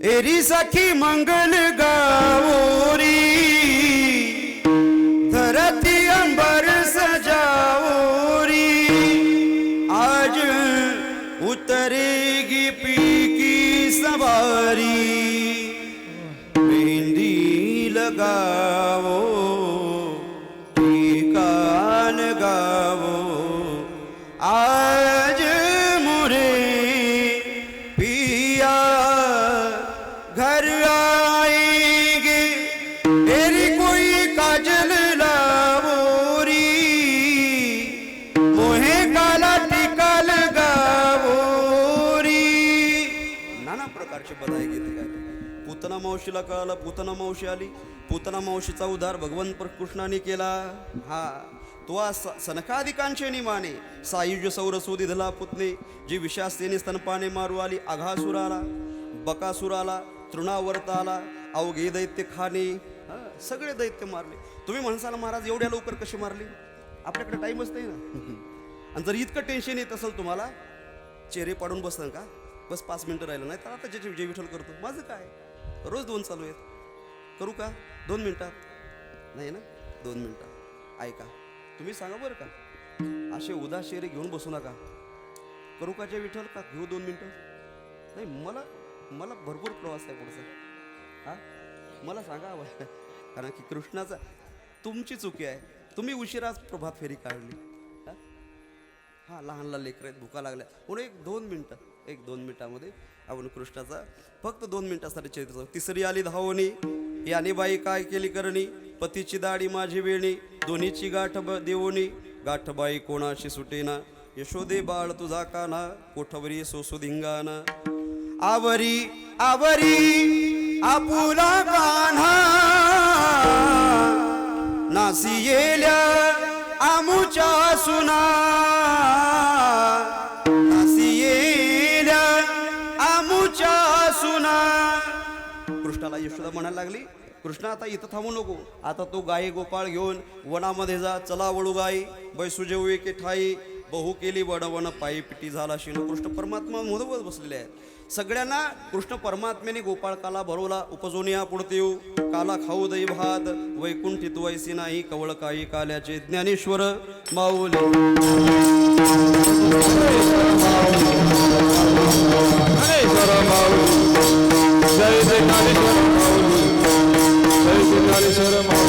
Speaker 1: एरी सखी मंगल गावोरी धरती अंबर सजाओरी आज उतरेगी पी की सवारी मेहंदी लगाओ टीका लगाओ आज मुरे पिया घर आएंगे तेरी कोई काजल लावोरी मोहे काला टीका लगावोरी. नाना प्रकारचे बधाई गीत गायले. पूतना मावशीला कळालं, पूतना मावशी आली. पूतना मावशीचा उद्धार भगवान कृष्णाने केला. हा तो सनकादिकांचे निमाने सायुज्य सौरसोदी धला पुतणे जी विषास्तेने स्तनपाने मारू आली. आघासुराला बकासुराला तृणावर्ताला अवघे दैत्य खाणे सगळे दैत्य मारले. तुम्ही म्हणसाल महाराज एवढ्या लवकर कशी मारली, आपल्याकडे टाईमच नाही ना. आणि जर इतकं टेन्शन येत असेल तुम्हाला, चेहरे पाडून बसतं का, बस 5 मिनिटं राहिलं नाही तर आता जे विठ्ठल करतो. माझं काय, रोज 2 चालू आहेत, करू का 2 मिनिटात, नाही ना 2 मिनिटात. ऐका तुम्ही सांगा बरं का, असे उदास चेहरे घेऊन बसू नका. करू का जे विठ्ठल का घेऊ 2 मिनिटं, नाही मला भरपूर प्रवास आहे पुढचा. हा मला सांगा कारण की कृष्णाचा तुमची चुकी आहे, तुम्ही उशिराच प्रभात फेरी काढली. हा लहान लेकरं आहेत, भुका लागल्या, म्हणून 1-2 मिनिटामध्ये आपण कृष्णाचा फक्त 2 मिनिटासाठी चरित्र. तिसरी आली धावणी याने बाई काय केली करणी पतीची दाढी माझी वेणी दोन्हीची गाठ देवणी गाठबाई कोणाशी सुटेना यशोदे बाळ तुझा काना कोठवरी सोसू धिंगाना आवरी आवरी आपुला कान्हा नासी येल्या आमुच्या सुना नासी येल्या आमुच्या सुना. कृष्णाला यशोदा म्हणायला लागली, कृष्णा आता इथं थांबू नको, आता तो गाई गोपाळ घेऊन वनामध्ये जा. चला वळू गाई बैसू जेऊ एके ठाई बहु केली वडवण पायी पिटी झाला शिन. कृष्ण परमात्मा मोदवत बसलेले आहेत. सगळ्यांना कृष्ण परमात्म्याने गोपाळकाला भरवला. उपजोनिया पुढते येऊ काला खाऊ दई भात वैकुंठित वैसी नाही कवळ काही काल्याचे ज्ञानेश्वर माऊली.
Speaker 3: जय जय ज्ञानेश्वर माऊली, जय जय ज्ञानेश्वर माऊली.